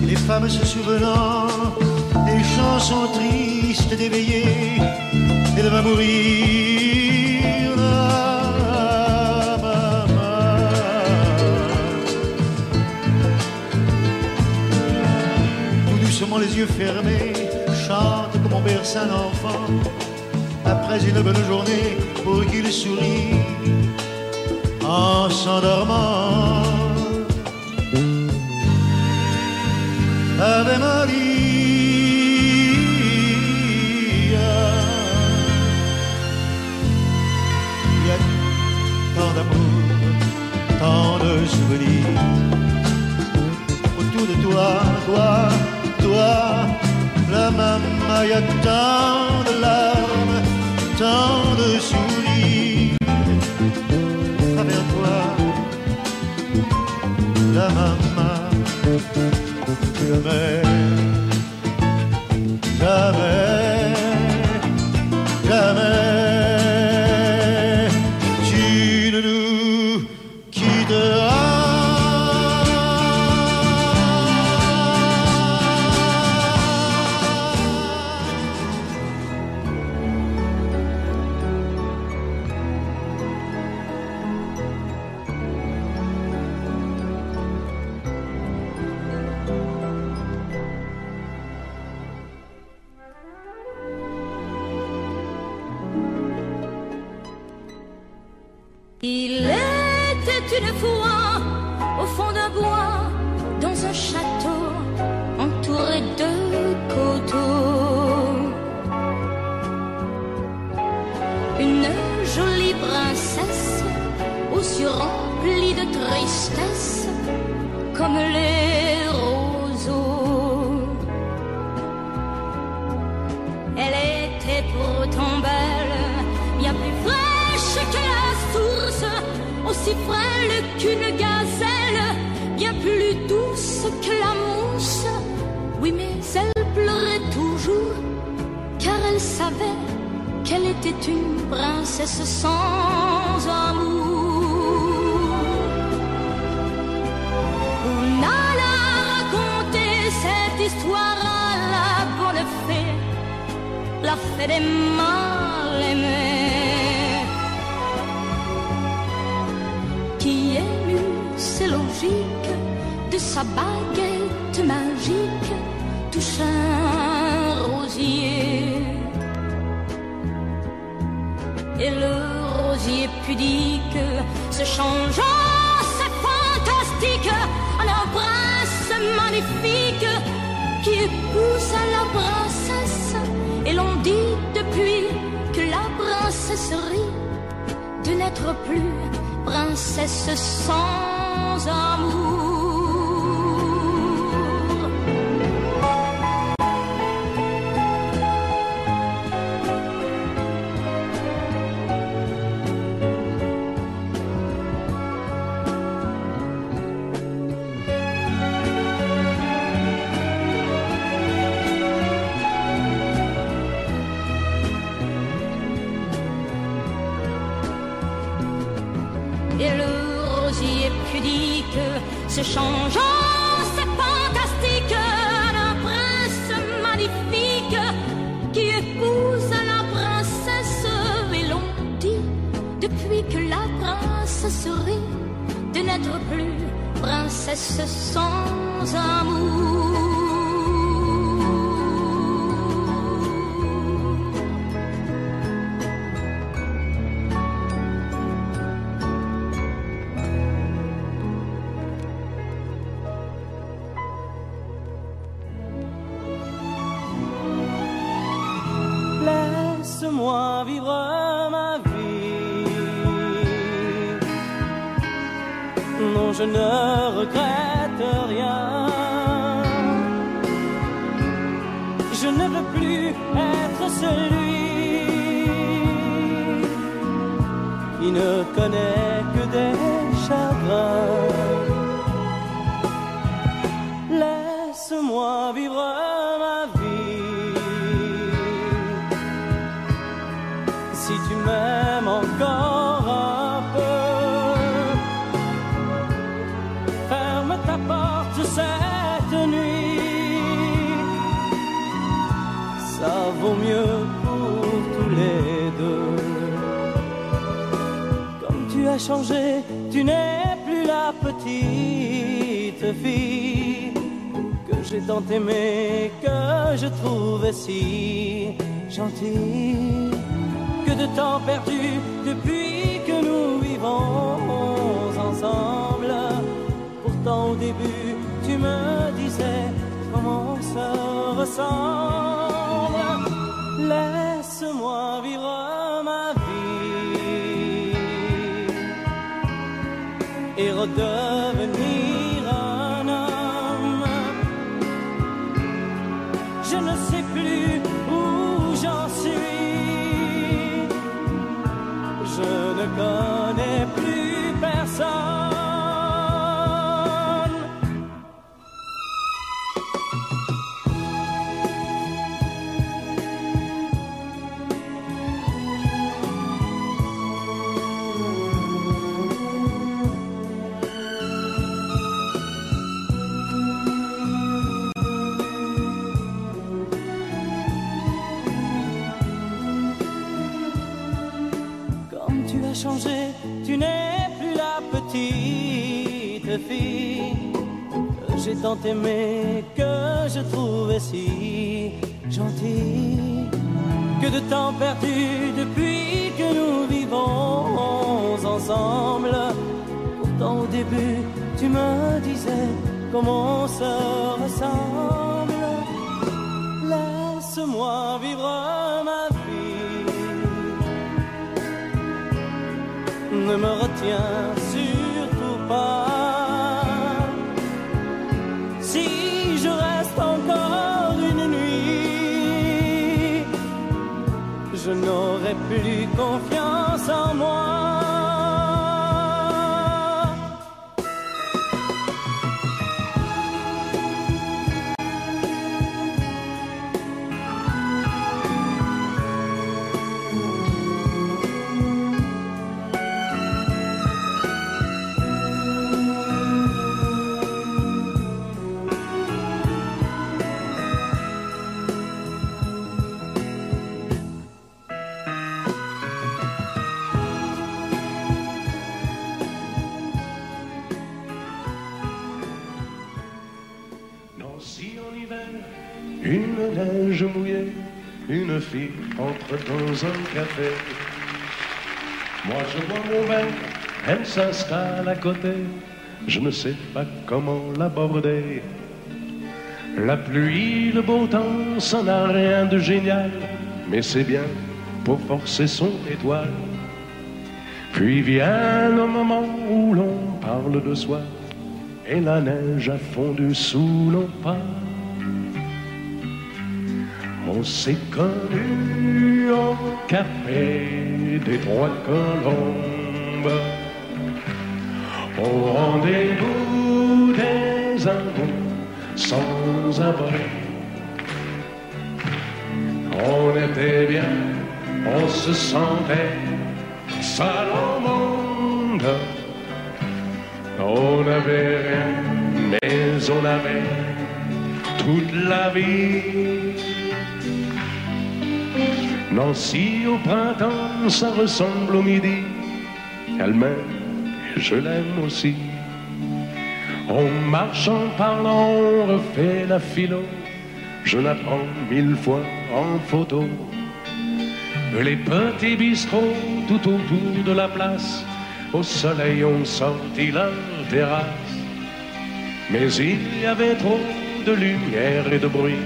Les femmes se souvenant des chansons tristes d'éveillé, elle va mourir là, maman. Tout doucement les yeux fermés, chante comme on berce un enfant, après une bonne journée pour qu'il sourie en s'endormant. Ave Maria, il y a tant d'amour, tant de souvenirs autour de toi, la maman, il y a tant de larmes, tant de sourires à travers toi, la maman. Jamais, jamais, jamais, tu ne nous quitteras. Il était une fois au fond d'un bois, dans un château entouré de coteaux, une jolie princesse aux yeux remplis de tristesse comme les roseaux. Elle était pourtant belle, bien plus fraîche que la source, aussi frêle qu'une gazelle, bien plus douce que la mousse. Oui, mais elle pleurait toujours, car elle savait qu'elle était une princesse sans amour. On alla raconter cette histoire à la bonne fée, la fée des mal aimés, qui émut, c'est logique, de sa baguette magique touche un rosier. Et le rosier pudique se changeant, c'est fantastique, en un prince magnifique qui épouse la princesse. Et l'on dit depuis que la princesse rit de n'être plus princesse sans amour. Et le rosier pudique se changeant, c'est fantastique, un prince magnifique qui épouse la princesse. Et l'on dit depuis que la princesse rit de n'être plus princesse sans amour. Laisse-moi vivre ma vie. Non, je ne regrette rien. Je ne veux plus être celui qui ne connaît que des chagrins. Laisse-moi vivre ma vie. Si tu m'aimes encore un peu, ferme ta porte cette nuit. Ça vaut mieux pour tous les deux. Comme tu as changé, tu n'es plus la petite fille que j'ai tant aimée, que je trouvais si gentille. Que de temps perdu depuis que nous vivons ensemble. Pourtant au début tu me disais comment on se ressemble. Laisse-moi vivre ma vie et redevenir un homme. Je ne sais plus où j'en suis. Je ne connais plus personne. Changé, tu n'es plus la petite fille que j'ai tant aimée, que je trouvais si gentille. Que de temps perdu depuis que nous vivons ensemble. Pourtant au début tu me disais comment on se ressemble. Laisse-moi vivre ma vie. Ne me retiens surtout pas. Si je reste encore une nuit, je n'aurai plus confiance en moi. Une neige mouillée, une fille entre dans un café. Moi je bois mon verre, elle s'installe à côté. Je ne sais pas comment l'aborder. La pluie, le beau temps, ça n'a rien de génial, mais c'est bien pour forcer son étoile. Puis vient le moment où l'on parle de soi, et la neige a fondu sous nos pas. On s'est connus au café des Trois Colombes, au rendez-vous des amours sans abri. On était bien, on se sentait seul au monde. On n'avait rien, mais on avait toute la vie. Nancy au printemps, ça ressemble au midi. Elle m'aime et je l'aime aussi. On marche en parlant, on refait la philo. Je la prends 1000 fois en photo. Les petits bistrots tout autour de la place, au soleil on sortit la terrasse. Mais il y avait trop de lumière et de bruit.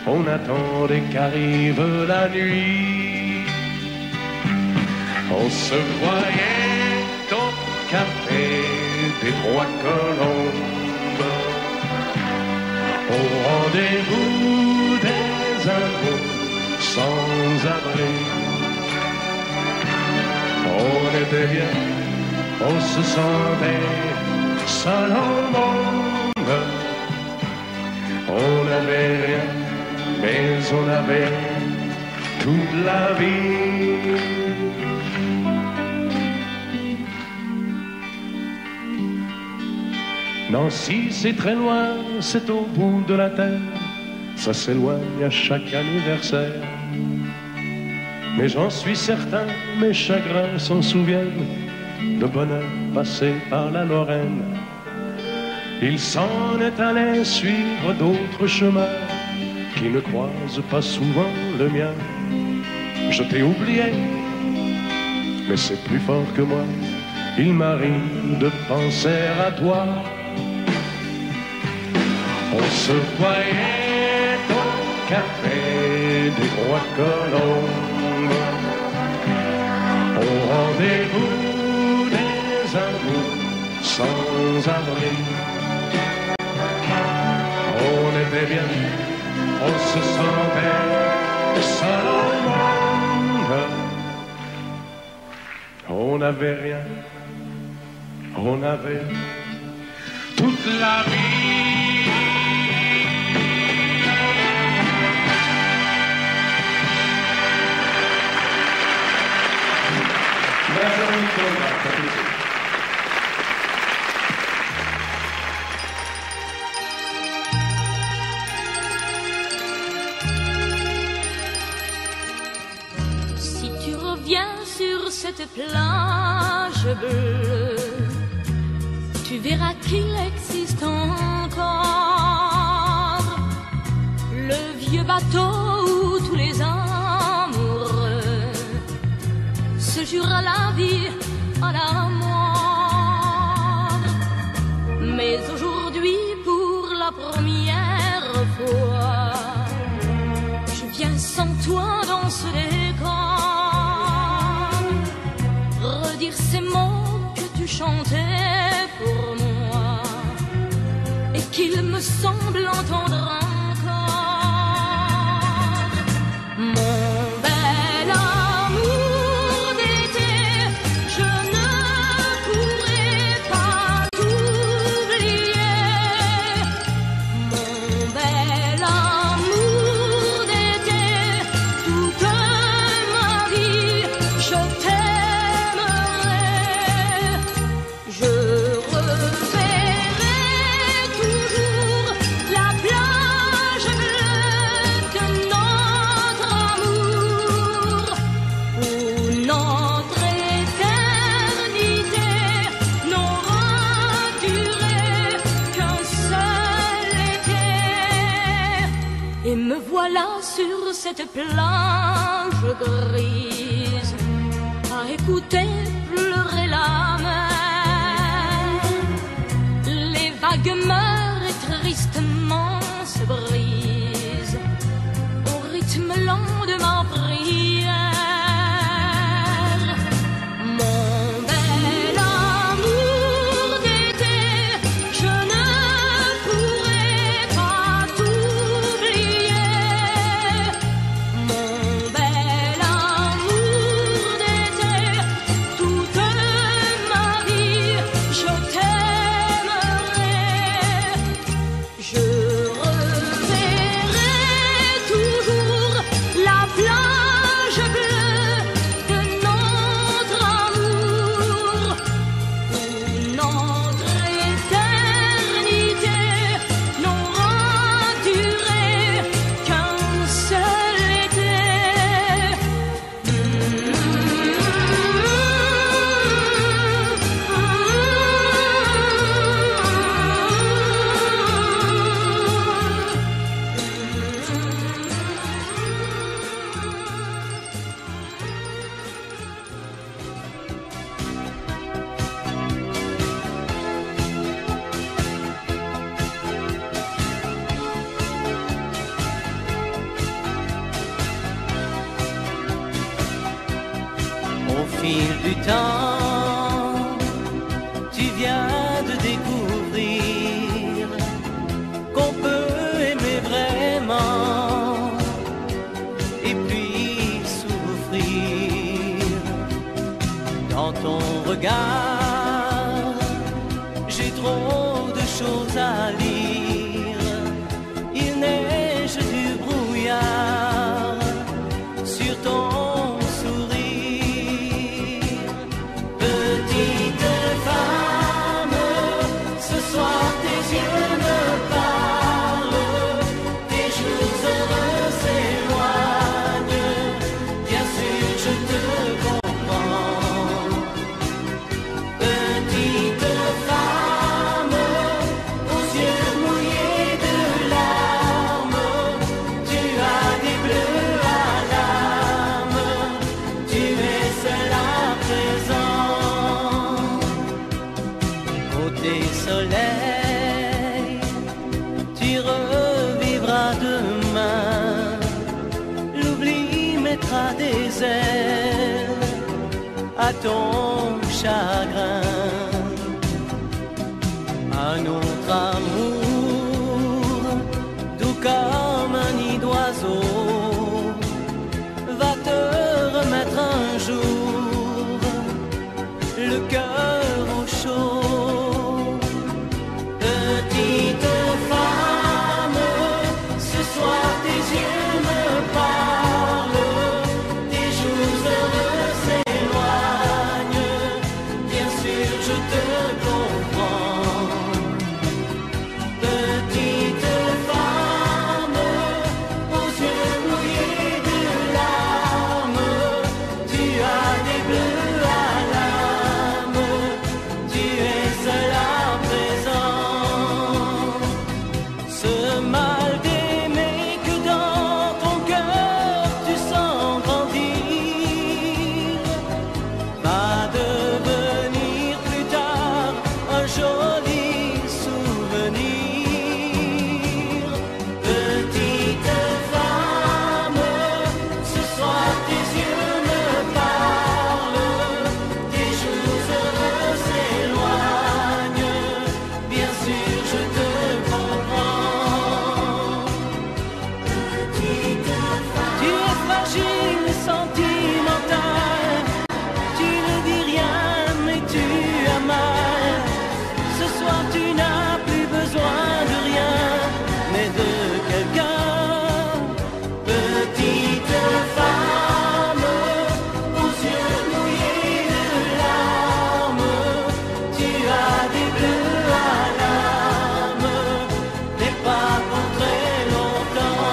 On attendait qu'arrive la nuit. On se voyait au café des Trois Colombes, au rendez-vous des amours sans abri. On était bien, on se sentait seul au monde. On n'avait rien, mais on avait toute la vie. Nancy, c'est très loin, c'est au bout de la terre. Ça s'éloigne à chaque anniversaire. Mais j'en suis certain, mes chagrins s'en souviennent, de bonheur passé par la Lorraine. Il s'en est allé suivre d'autres chemins qui ne croisent pas souvent le mien. Je t'ai oublié, mais c'est plus fort que moi. Il m'arrive de penser à toi. On se voyait au café des Trois Colombes, au rendez-vous des amours sans abri. On était bien, on se sentait seul au monde. On n'avait rien, on avait toute la vie. Si tu reviens sur cette plage bleue, tu verras qu'il existe encore le vieux bateau où tous les amoureux se jurent à la vie, à la mort. Mais aujourd'hui, pour la première fois, je viens sans toi dans ce décor, redire ces mots que tu chantais pour moi et qu'il me semble entendre encore. Mon bel amour d'été, je ne pourrai pas t'oublier. Mon bel amour d'été, toute ma vie, je t'aimerai. Je reverrai toujours la plage bleue de notre amour, où notre éternité n'aura duré qu'un seul été. Et me voilà sur cette plage grise, à écouter pleurer la mer. Les vagues meurent et tristement se brisent au rythme lent de ma prière. Mon bel amour d'été, je ne pourrai pas t'oublier. Mon bel amour d'été, toute ma vie, je t'aimerai. Je reverrai fil du temps, tu viens de découvrir qu'on peut aimer vraiment et puis souffrir. Dans ton regard, j'ai trop de choses à lire. Il neige du brouillard sur ton sourire. Petite femme, ce soir tes yeux me parlent, tes jours heureux s'éloignent. Bien sûr, je te comprends. Petite femme, aux yeux mouillés de larmes, tu as des bleus à l'âme, tu es seule à présent. Côté soleil, tu revivras demain, l'oubli mettra des ailes à ton chagrin. Un autre amour, doux comme un nid d'oiseau, va te remettre un jour le cœur au chaud. Petite femme, ce soir tes yeux me parlent, tes jours heureux s'éloignent. Bien sûr, je te comprends. Petite femme, aux yeux mouillés de larmes, tu as des bleus à l'âme, tu es seule à présent. Ce mal d'aimer que dans ton cœur tu sens grandir va devenir plus tard un joli souvenir. Petite femme, ce soir tes yeux me parlent, tes jours heureux s'éloignent. Bien sûr, je te comprends. Petite femme, tu es fragile et sentimentale, tu ne dis rien mais tu as mal. Ce soir tu n'as plus besoin de rien, mais de quelqu'un. Petite femme, aux yeux mouillés de larmes, tu as des bleus à l'âme, mais pas pour très longtemps.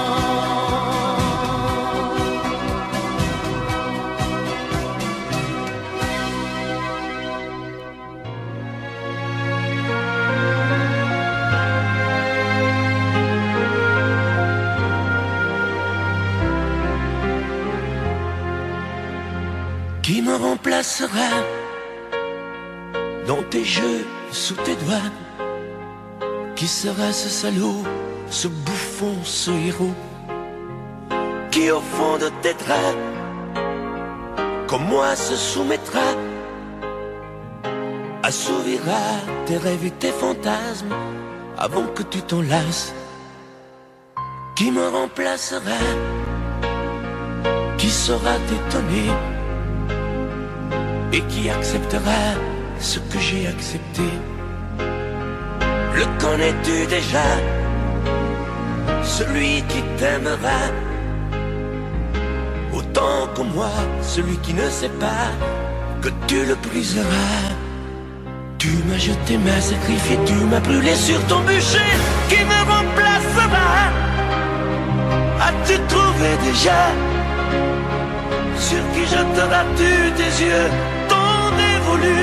Qui me remplacera dans tes jeux, sous tes doigts? Qui sera ce salaud, ce bouffon, ce héros? Qui au fond de tes draps, comme moi, se soumettra, assouvira tes rêves et tes fantasmes avant que tu t'en lasses? Qui me remplacera? Qui saura t'étonner et qui acceptera ce que j'ai accepté? Le connais-tu déjà? Celui qui t'aimera autant que moi, celui qui ne sait pas que tu le briseras. Tu m'as jeté, m'as sacrifié, tu m'as brûlé sur ton bûcher. Qui me remplacera? As-tu trouvé déjà sur qui jetteras-tu tes yeux, ton dévolu?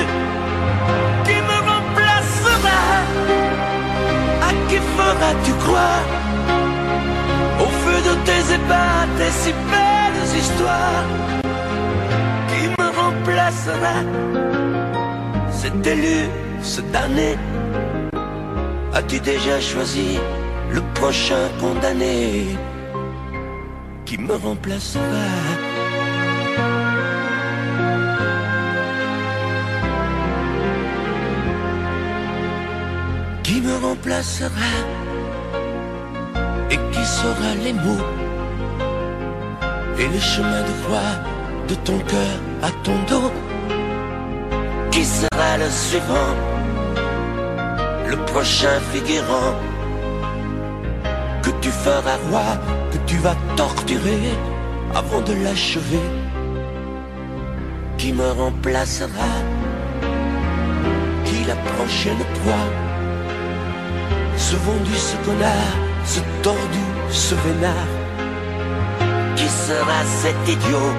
Qui me remplacera? À qui feras-tu croire au feu de tes ébats, tes si belles histoires? Qui me remplacera? Cet élu, ce damné, as-tu déjà choisi le prochain condamné? Qui me remplacera? me remplacera et qui saura les mots et les chemins de croix de ton cœur à ton dos. Qui sera le suivant, le prochain figurant que tu feras roi, que tu vas torturer avant de l'achever? Qui me remplacera? Qui la prochaine proie? Ce vendu, ce connard, ce tordu, ce vénard. Qui sera cet idiot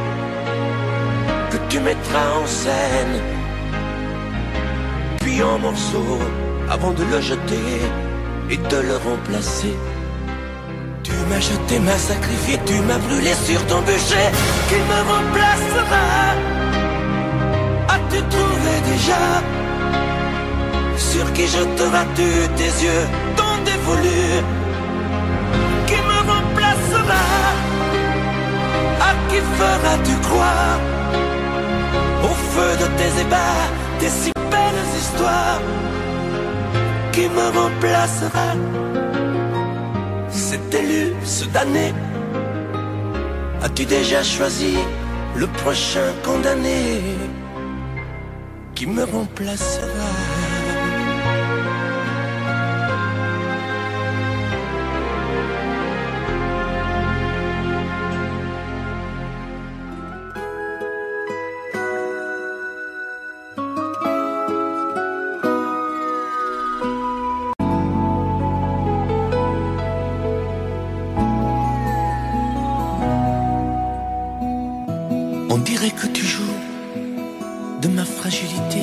que tu mettras en scène, puis en morceaux, avant de le jeter et de le remplacer? Tu m'as jeté, m'as sacrifié, tu m'as brûlé sur ton bûcher. Qui me remplacera? As-tu trouvé déjà sur qui jeteras-tu tes yeux tant dévolus? Qui me remplacera? À qui feras-tu croire au feu de tes ébats, tes si belles histoires? Qui me remplacera? Cet élu, ce damné, as-tu déjà choisi le prochain condamné? Qui me remplacera? On dirait que tu joues de ma fragilité,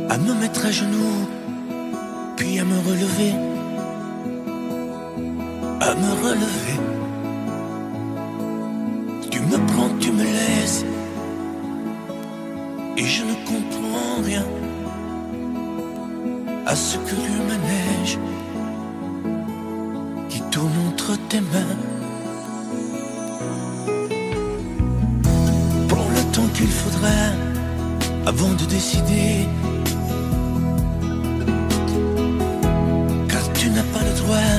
à me mettre à genoux, puis à me relever, à me relever. Tu me prends, tu me laisses, et je ne comprends rien à ce que l'humanège qui tourne entre tes mains. Qu'il faudra avant de décider, car tu n'as pas le droit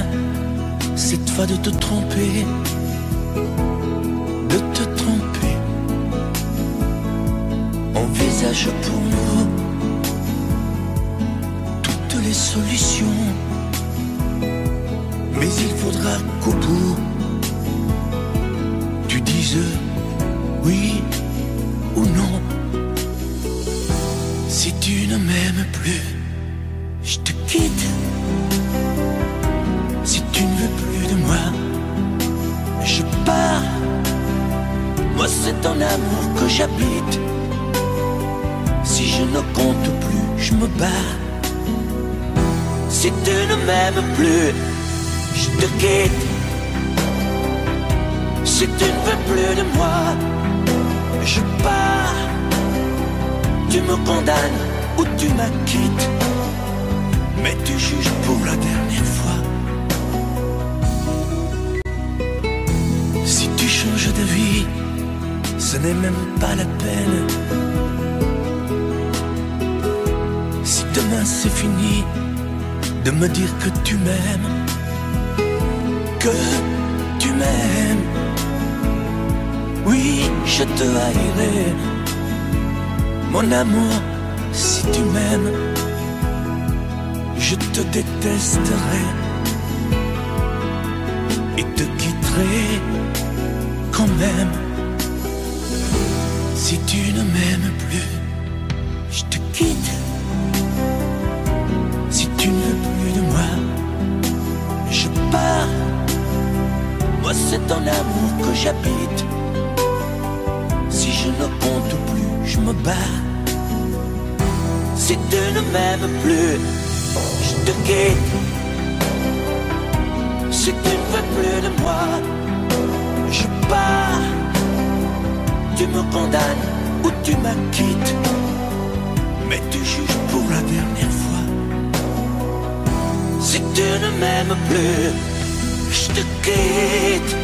cette fois de te tromper, de te tromper. Envisage pour nous toutes les solutions, mais il faudra qu'au bout tu dises oui ou non. Si tu ne m'aimes plus, je te quitte. Si tu ne veux plus de moi, je pars. Moi c'est ton amour que j'habite. Si je ne compte plus, je me barre. Si tu ne m'aimes plus, je te quitte. Si tu ne veux plus de moi, je pars. Tu me condamnes ou tu m'acquittes, mais tu juges pour la dernière fois. Si tu changes de vie, ce n'est même pas la peine. Si demain c'est fini de me dire que tu m'aimes, que tu m'aimes, oui, je te haïrai, mon amour. Si tu m'aimes, je te détesterai et te quitterai quand même. Si tu ne m'aimes plus, je te quitte. Si tu ne veux plus de moi, je pars. Moi c'est ton amour que j'habite. Si je ne compte plus, je me barre. Si tu ne m'aimes plus, je te quitte. Si tu ne veux plus de moi, je pars. Tu me condamnes ou tu m'acquittes, mais tu juges pour la dernière fois. Si tu ne m'aimes plus, je te quitte.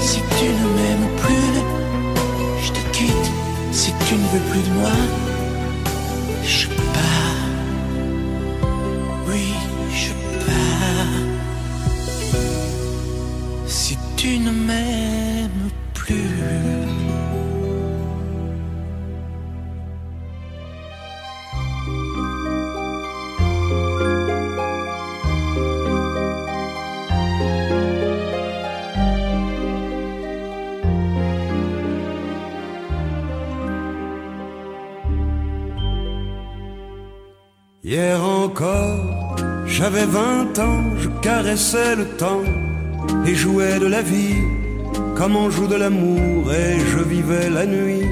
Si tu ne m'aimes plus, ne veux plus de moi, je pars. Oui, je pars. Si tu ne m'aimes plus. Hier encore, j'avais 20 ans, je caressais le temps et jouais de la vie comme on joue de l'amour, et je vivais la nuit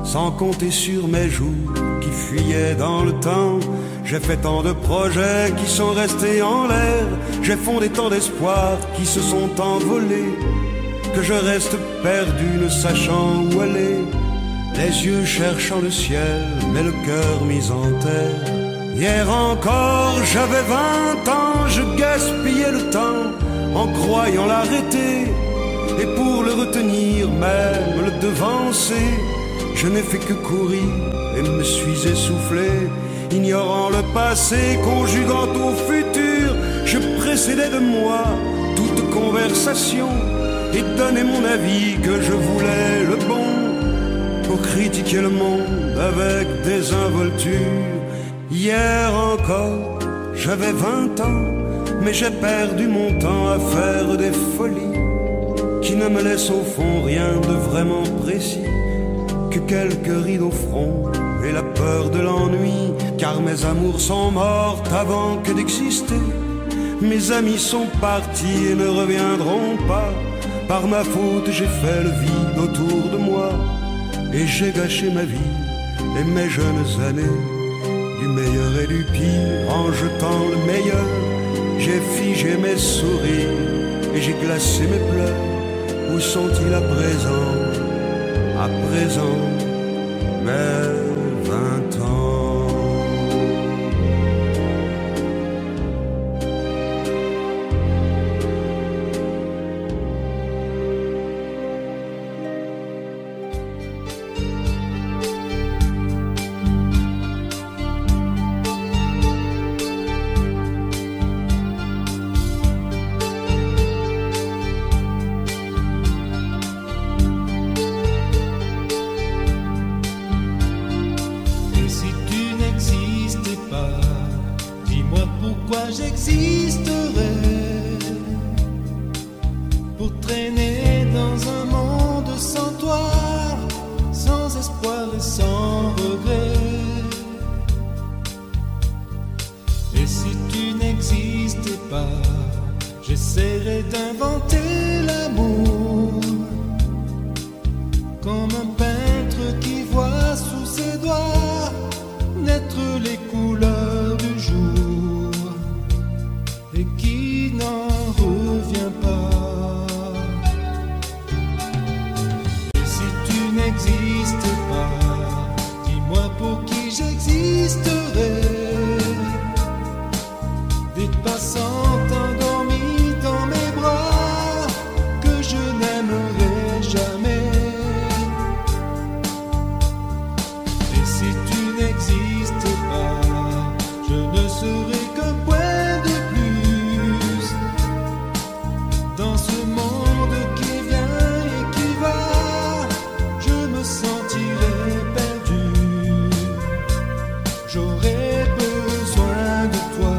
sans compter sur mes jours qui fuyaient dans le temps. J'ai fait tant de projets qui sont restés en l'air, j'ai fondé tant d'espoirs qui se sont envolés, que je reste perdu ne sachant où aller, les yeux cherchant le ciel mais le cœur mis en terre. Hier encore, j'avais 20 ans, je gaspillais le temps en croyant l'arrêter, et pour le retenir, même le devancer, je n'ai fait que courir et me suis essoufflé. Ignorant le passé, conjuguant au futur, je précédais de moi toute conversation et donnais mon avis que je voulais le bon, pour critiquer le monde avec désinvolture. Hier encore, j'avais 20 ans, mais j'ai perdu mon temps à faire des folies qui ne me laissent au fond rien de vraiment précis, que quelques rides au front et la peur de l'ennui, car mes amours sont mortes avant que d'exister. Mes amis sont partis et ne reviendront pas. Par ma faute, j'ai fait le vide autour de moi, et j'ai gâché ma vie et mes jeunes années. Du meilleur et du pire, en jetant le meilleur, j'ai figé mes sourires et j'ai glacé mes pleurs. Où sont-ils à présent, mes 20 ans? J'existerais pour traîner dans un monde sans toi, sans espoir et sans regret. Et si tu n'existais pas, j'essaierais d'inventer l'amour comme un peintre qui voit sous ses doigts naître les couleurs du jour et qui n'en revient pas. Et si tu n'existes pas, dis-moi pour qui j'existerais. Des passants endormis dans mes bras que je n'aimerais jamais. Et si tu n'existes pas, je ne serai qu'un point de plus dans ce monde qui vient et qui va. Je me sentirai perdu, j'aurais besoin de toi.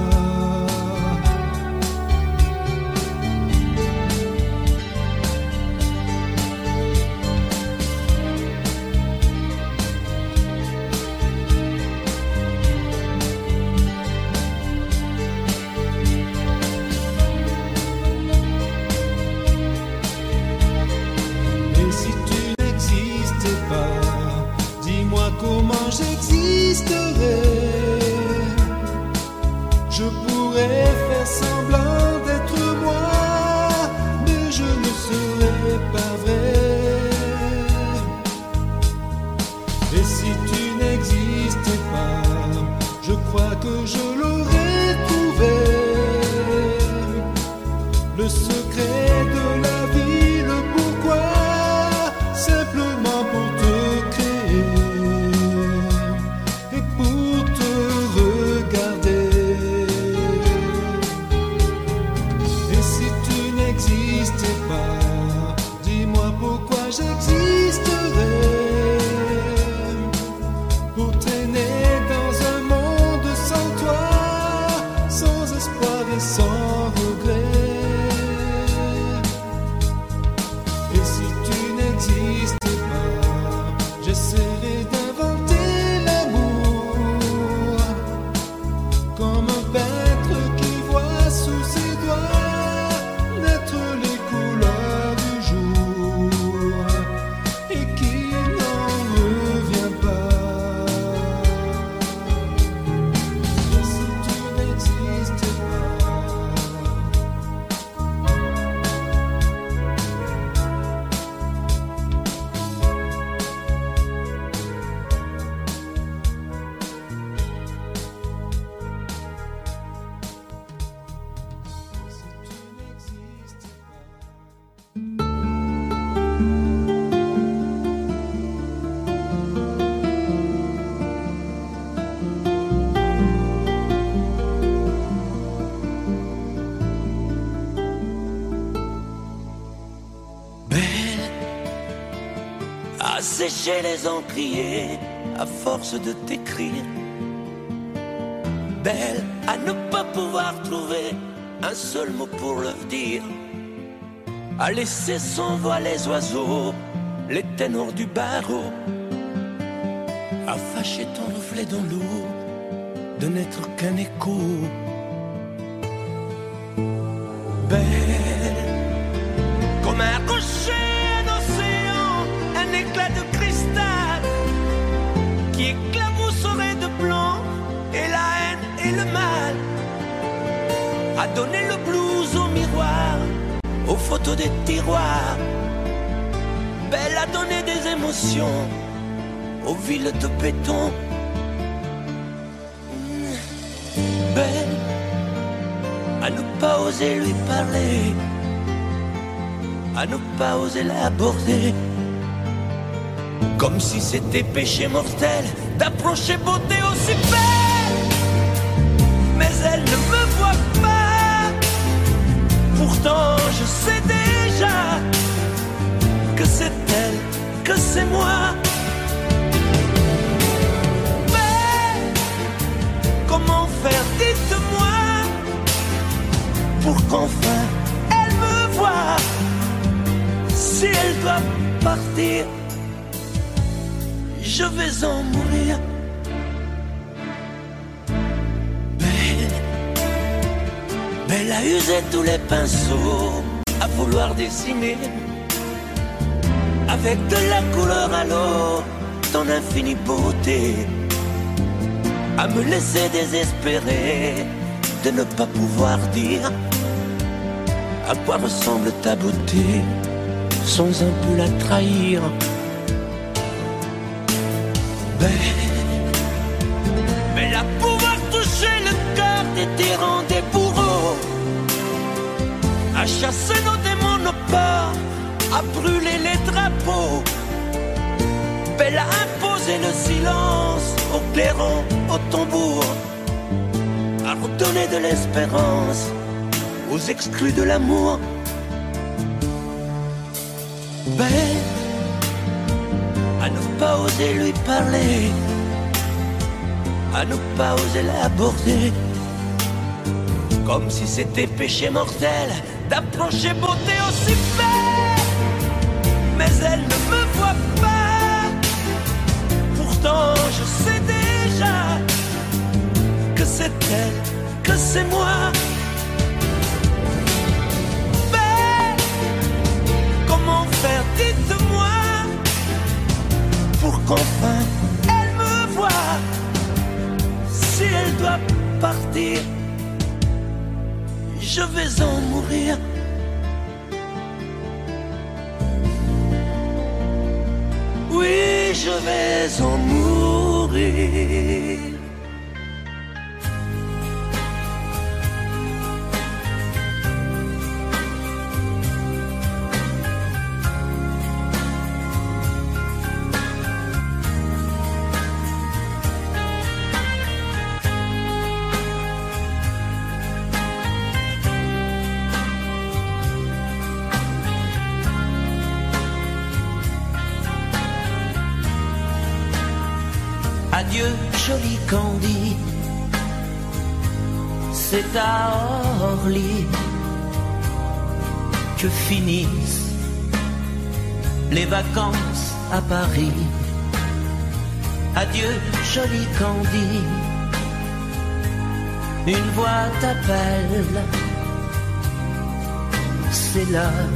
Et si tu n'existais pas, dis-moi comment j'existerais. Je pourrais faire semblant d'être moi, mais je ne serais pas vrai. Et si tu n'existais pas, je crois que je l'aurais trouvé. Le secret de la vie, le pourquoi, simplement pour te créer. pour traîner dans un monde sans toi, sans espoir et sans regret. Et si tu n'existais pas, j'essaierai d'inventer l'amour comme un peintre qui voit sous ses doigts naître les couleurs du jour et qui n'en revient pas. Et si tu n'existais pas, Belle, à sécher les encriers à force de t'écrire. Belle, à ne pas pouvoir trouver un seul mot pour le dire. À laisser sans voix les oiseaux, les ténors du barreau. À fâcher ton reflet dans l'eau, de n'être qu'un écho. Belle, comme un rocher, un océan, un éclat de cristal qui éclabousserait de blanc et la haine et le mal. A donné le blues au miroir, aux photos des tiroirs. Belle a donné des émotions aux villes de béton. Belle à ne pas oser lui parler, à ne pas oser l'aborder, comme si c'était péché mortel d'approcher beauté aussi belle. Mais elle ne me voit pas, pourtant je sais déjà que c'est elle, que c'est moi. Mais comment faire, dites-moi, pour qu'enfin elle me voie. Si elle doit partir, je vais en mourir. Belle a usé tous les pinceaux à vouloir dessiner avec de la couleur à l'eau ton infinie beauté, à me laisser désespérer de ne pas pouvoir dire à quoi ressemble ta beauté sans un peu la trahir. Belle à pouvoir toucher le cœur des tyrans, des bourreaux, à chasser nos démons, nos peurs, à brûler les drapeaux. Belle à imposer le silence au clairon, au tambour, à redonner de l'espérance aux exclus de l'amour. Belle à ne pas oser lui parler, à ne pas oser l'aborder, comme si c'était péché mortel d'approcher beauté aussi belle. Mais elle ne me voit pas, pourtant je sais déjà que c'est elle, que c'est moi. Belle, comment faire, dites-moi, pour qu'enfin elle me voie. Si elle doit partir, je vais en mourir. Oui, je vais en mourir. Adieu joli Candy, c'est à Orly que finissent les vacances à Paris. Adieu joli Candy, une voix t'appelle, c'est l'heure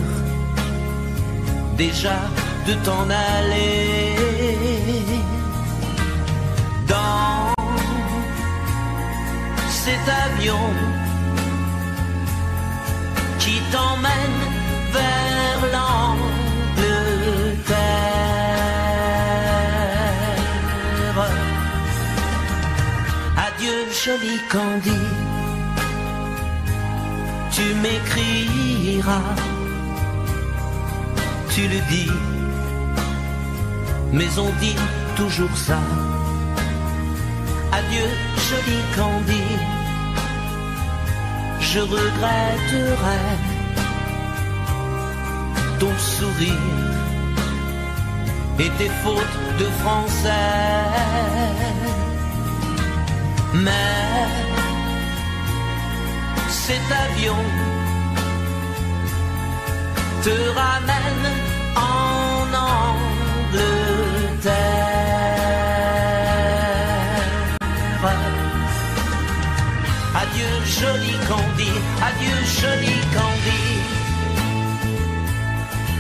déjà de t'en aller. Dans cet avion qui t'emmène vers l'Angleterre. Adieu joli Candy, tu m'écriras, tu le dis, mais on dit toujours ça. Adieu joli Candy, je regretterai ton sourire et tes fautes de français. Mais cet avion te ramène en Angleterre. Adieu joli Candy, adieu joli Candy,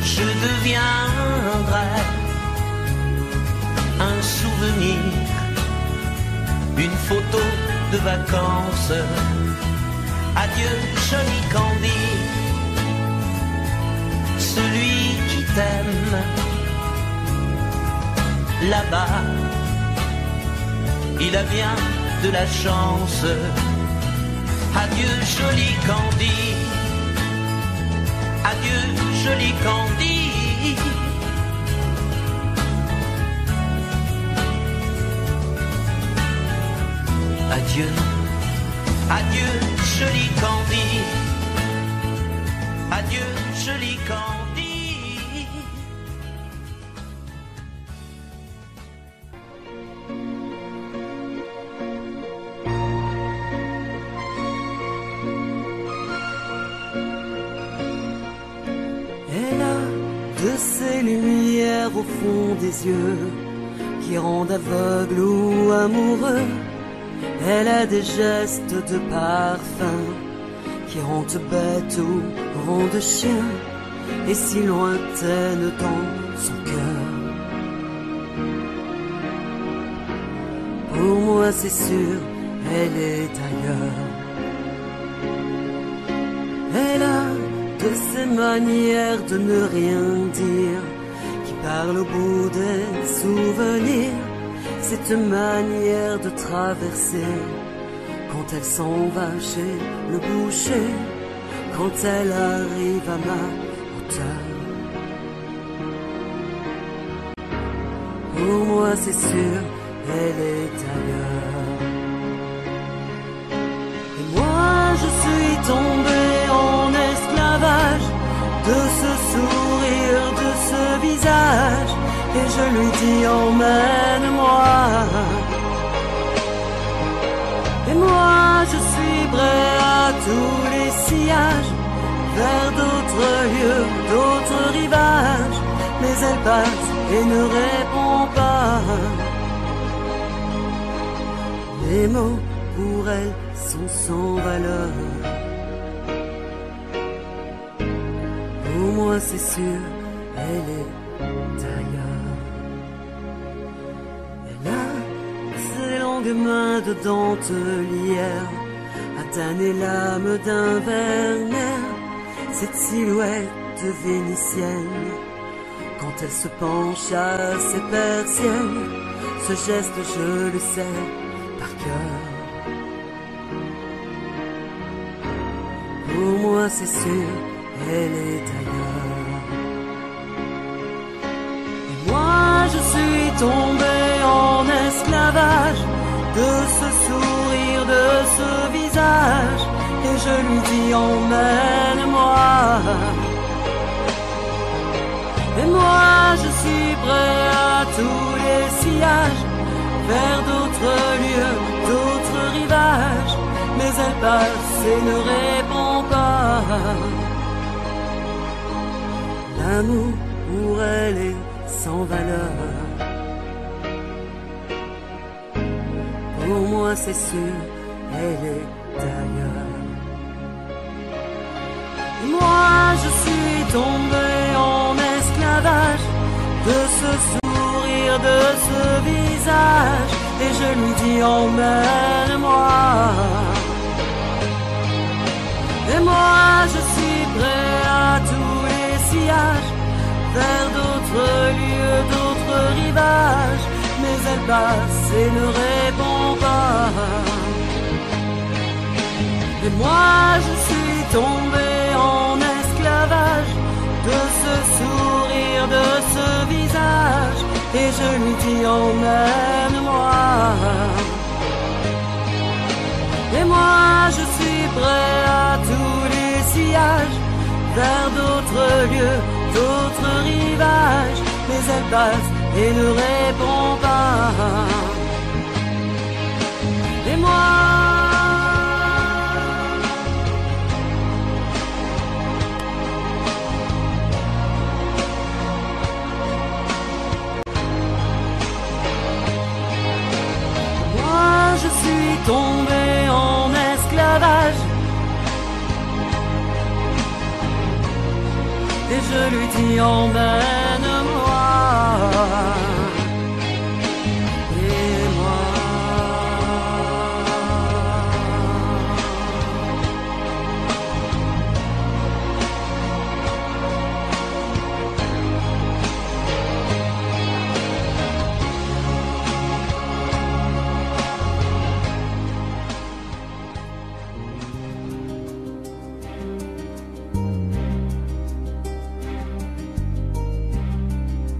je deviendrai un souvenir, une photo de vacances. Adieu joli Candy, celui qui t'aime là-bas, il a bien de la chance. Adieu joli Candy, adieu joli Candy. Adieu, adieu joli Candy, adieu joli Candy. Elle a de ces lumières au fond des yeux qui rendent aveugle ou amoureux. Elle a des gestes de parfum qui rendent bête ou rendent chien, et si lointaine dans son cœur. Pour moi c'est sûr, elle est ailleurs. Elle a de ces manières de ne rien dire qui parlent au bout des souvenirs. Cette manière de traverser quand elle s'en va chez le boucher, quand elle arrive à ma hauteur. Pour moi c'est sûr, elle est ailleurs. Et moi je suis tombé en esclavage de ce sourire, de ce visage, et je lui dis emmène-moi. Et moi je suis prêt à tous les sillages, vers d'autres lieux, d'autres rivages, mais elle passe et ne répond pas. Les mots pour elle sont sans valeur. Pour moi c'est sûr, elle est ailleurs. Elle a ses longues mains de dentelière à tanner l'âme d'un Werner. Cette silhouette vénitienne, quand elle se penche à ses persiennes, ce geste je le sais par cœur. Pour moi c'est sûr, elle est ailleurs. Et moi je suis tombé en esclavage de ce sourire, de ce visage, et je lui dis emmène-moi. Et moi je suis prêt à tous les sillages, vers d'autres elle passe et ne répond pas. L'amour pour elle est sans valeur. Pour moi c'est sûr, elle est ailleurs. Moi je suis tombé en esclavage de ce sourire, de ce visage, et je lui dis emmène-moi. Et moi je suis prêt à tous les sillages, vers d'autres lieux, d'autres rivages, mais elle passe et ne répond pas. Et moi je suis tombé en esclavage de ce sourire, de ce visage, et je lui dis emmène-moi. Et moi je suis prêt à tous les sillages, vers d'autres lieux, d'autres rivages, mais elle passe et ne répond pas. Et moi je suis tombé en esclavage, et je lui dis emmène-moi. Et moi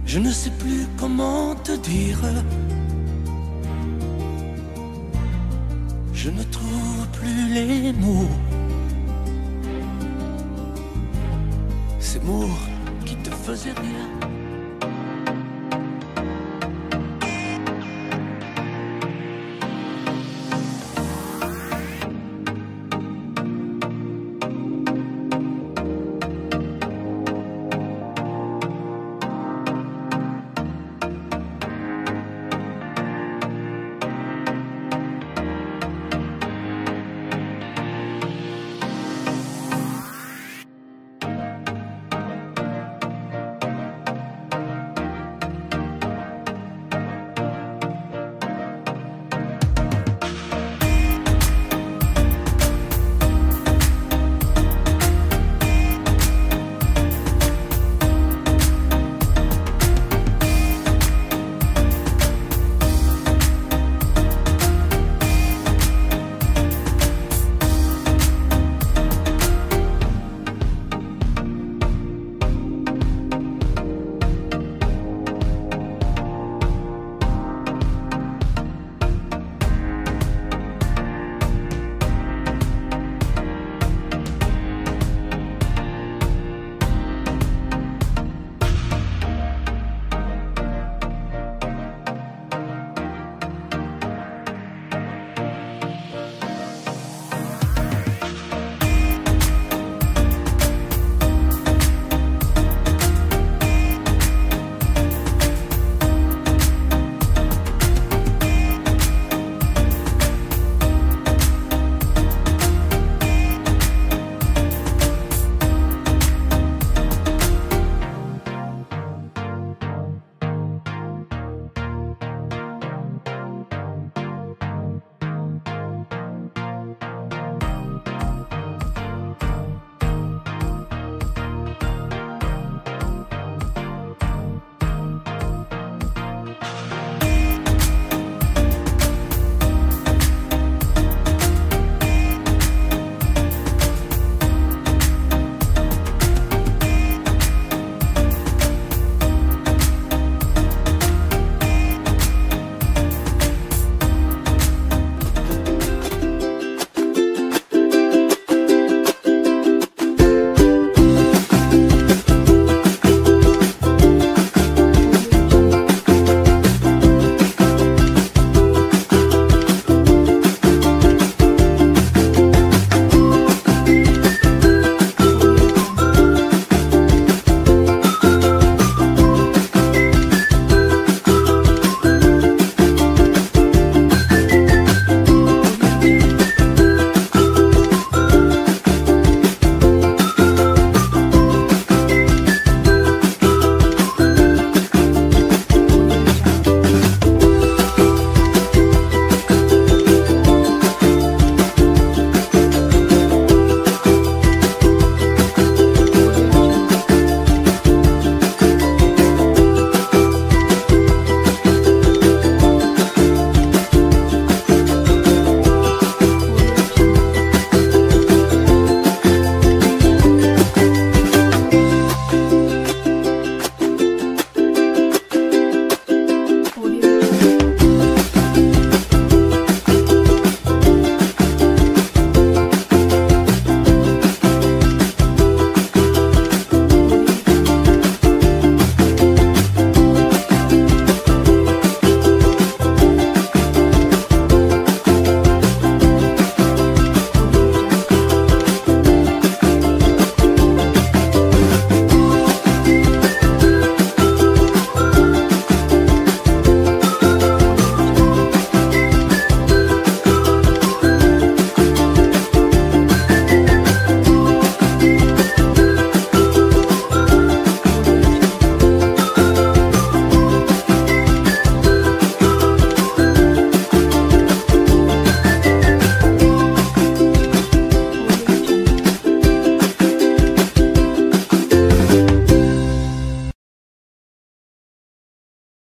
je ne sais plus comment te dire. Je ne trouve plus les mots. Ces mots qui te faisaient rire.